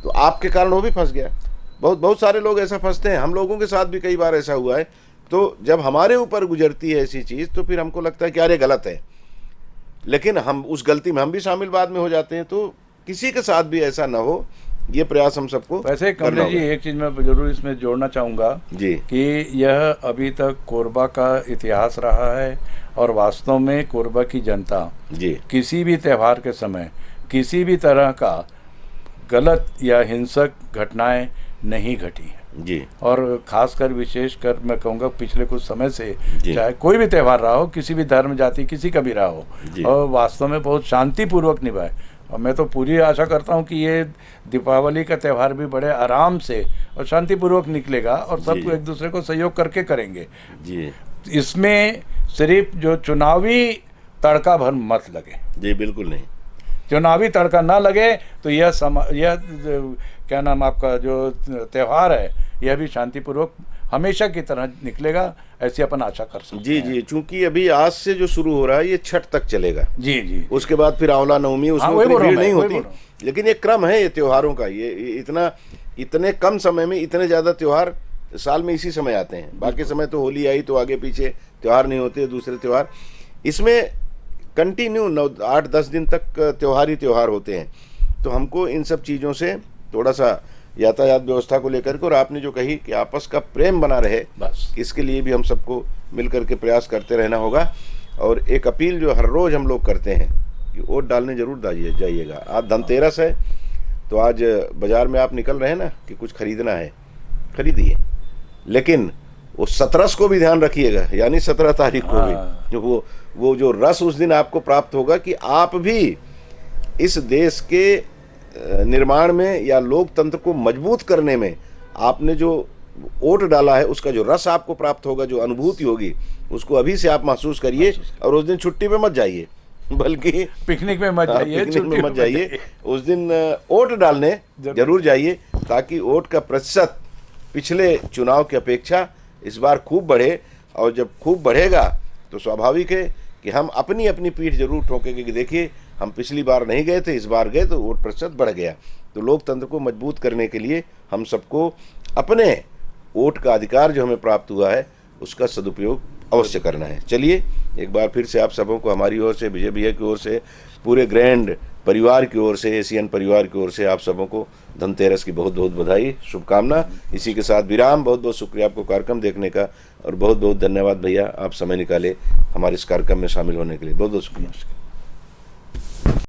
तो आपके कारण वो भी फंस गया। बहुत सारे लोग ऐसा फंसते हैं, हम लोगों के साथ भी कई बार ऐसा हुआ है। तो जब हमारे ऊपर गुजरती है ऐसी चीज़ तो फिर हमको लगता है कि अरे गलत है, लेकिन हम उस गलती में हम भी शामिल बाद में हो जाते हैं। तो किसी के साथ भी ऐसा ना हो, ये प्रयास हम सबको वैसे कमलेश जी एक चीज़ मैं जरूर इसमें जोड़ना चाहूँगा जी कि यह अभी तक कोरबा का इतिहास रहा है, और वास्तव में कोरबा की जनता जी किसी भी त्यौहार के समय किसी भी तरह का गलत या हिंसक घटनाएं नहीं घटी हैं जी। और खासकर विशेषकर मैं कहूँगा पिछले कुछ समय से जी। चाहे कोई भी त्यौहार रहा हो, किसी भी धर्म जाति किसी का भी रहा हो, और वास्तव में बहुत शांतिपूर्वक निभाए। और मैं तो पूरी आशा करता हूँ कि ये दीपावली का त्यौहार भी बड़े आराम से और शांतिपूर्वक निकलेगा, और सब एक दूसरे को सहयोग करके करेंगे जी। इसमें सिर्फ जो चुनावी तड़का भर मत लगे। जी बिल्कुल नहीं, चुनावी तड़का ना लगे तो यह क्या नाम आपका जो त्यौहार है यह भी शांतिपूर्वक हमेशा की तरह निकलेगा, ऐसी अपन आशा कर सकते जी हैं। जी। चूंकि अभी आज से जो शुरू हो रहा है ये छठ तक चलेगा। जी जी। उसके बाद फिर आंवला नवमी, उसमें उतनी भीड़ नहीं होती, लेकिन ये क्रम है ये त्योहारों का। ये इतने कम समय में इतने ज्यादा त्योहार साल में इसी समय आते हैं। बाकी समय तो होली आई तो आगे पीछे त्योहार नहीं होते, दूसरे त्योहार। इसमें कंटिन्यू 8-10 दिन तक त्योहार ही त्योहार होते हैं। तो हमको इन सब चीज़ों से थोड़ा सा यातायात व्यवस्था को लेकर के, और आपने जो कही कि आपस का प्रेम बना रहे, बस इसके लिए भी हम सबको मिल करके प्रयास करते रहना होगा। और एक अपील जो हर रोज़ हम लोग करते हैं कि वोट डालने जरूर जाइएगा। आज धनतेरस है तो आज बाज़ार में आप निकल रहे हैं ना कि कुछ खरीदना है, खरीदिए, लेकिन वो 17 को भी ध्यान रखिएगा, यानी 17 तारीख को भी, जो वो जो रस उस दिन आपको प्राप्त होगा कि आप भी इस देश के निर्माण में या लोकतंत्र को मजबूत करने में आपने जो वोट डाला है उसका जो रस आपको प्राप्त होगा, जो अनुभूति होगी, उसको अभी से आप महसूस करिए। और उस दिन छुट्टी पे मत जाइए, बल्कि पिकनिक में मत जाइए, पिकनिक में मत जाइए, उस दिन वोट डालने जरूर जाइए, ताकि वोट का प्रतिशत पिछले चुनाव की अपेक्षा इस बार खूब बढ़े। और जब खूब बढ़ेगा तो स्वाभाविक है कि हम अपनी अपनी पीठ जरूर ठोकेंगे कि देखिए हम पिछली बार नहीं गए थे, इस बार गए तो वोट प्रतिशत बढ़ गया। तो लोकतंत्र को मजबूत करने के लिए हम सबको अपने वोट का अधिकार जो हमें प्राप्त हुआ है उसका सदुपयोग अवश्य करना है। चलिए एक बार फिर से आप सबों को हमारी ओर से, विजय भैया की ओर से, पूरे ग्रैंड परिवार की ओर से, एशियन परिवार की ओर से आप सबों को धनतेरस की बहुत बहुत बधाई, शुभकामना। इसी के साथ विराम। बहुत बहुत शुक्रिया आपको कार्यक्रम देखने का, और बहुत बहुत धन्यवाद भैया, आप समय निकाले हमारे इस कार्यक्रम में शामिल होने के लिए। बहुत बहुत शुक्रिया।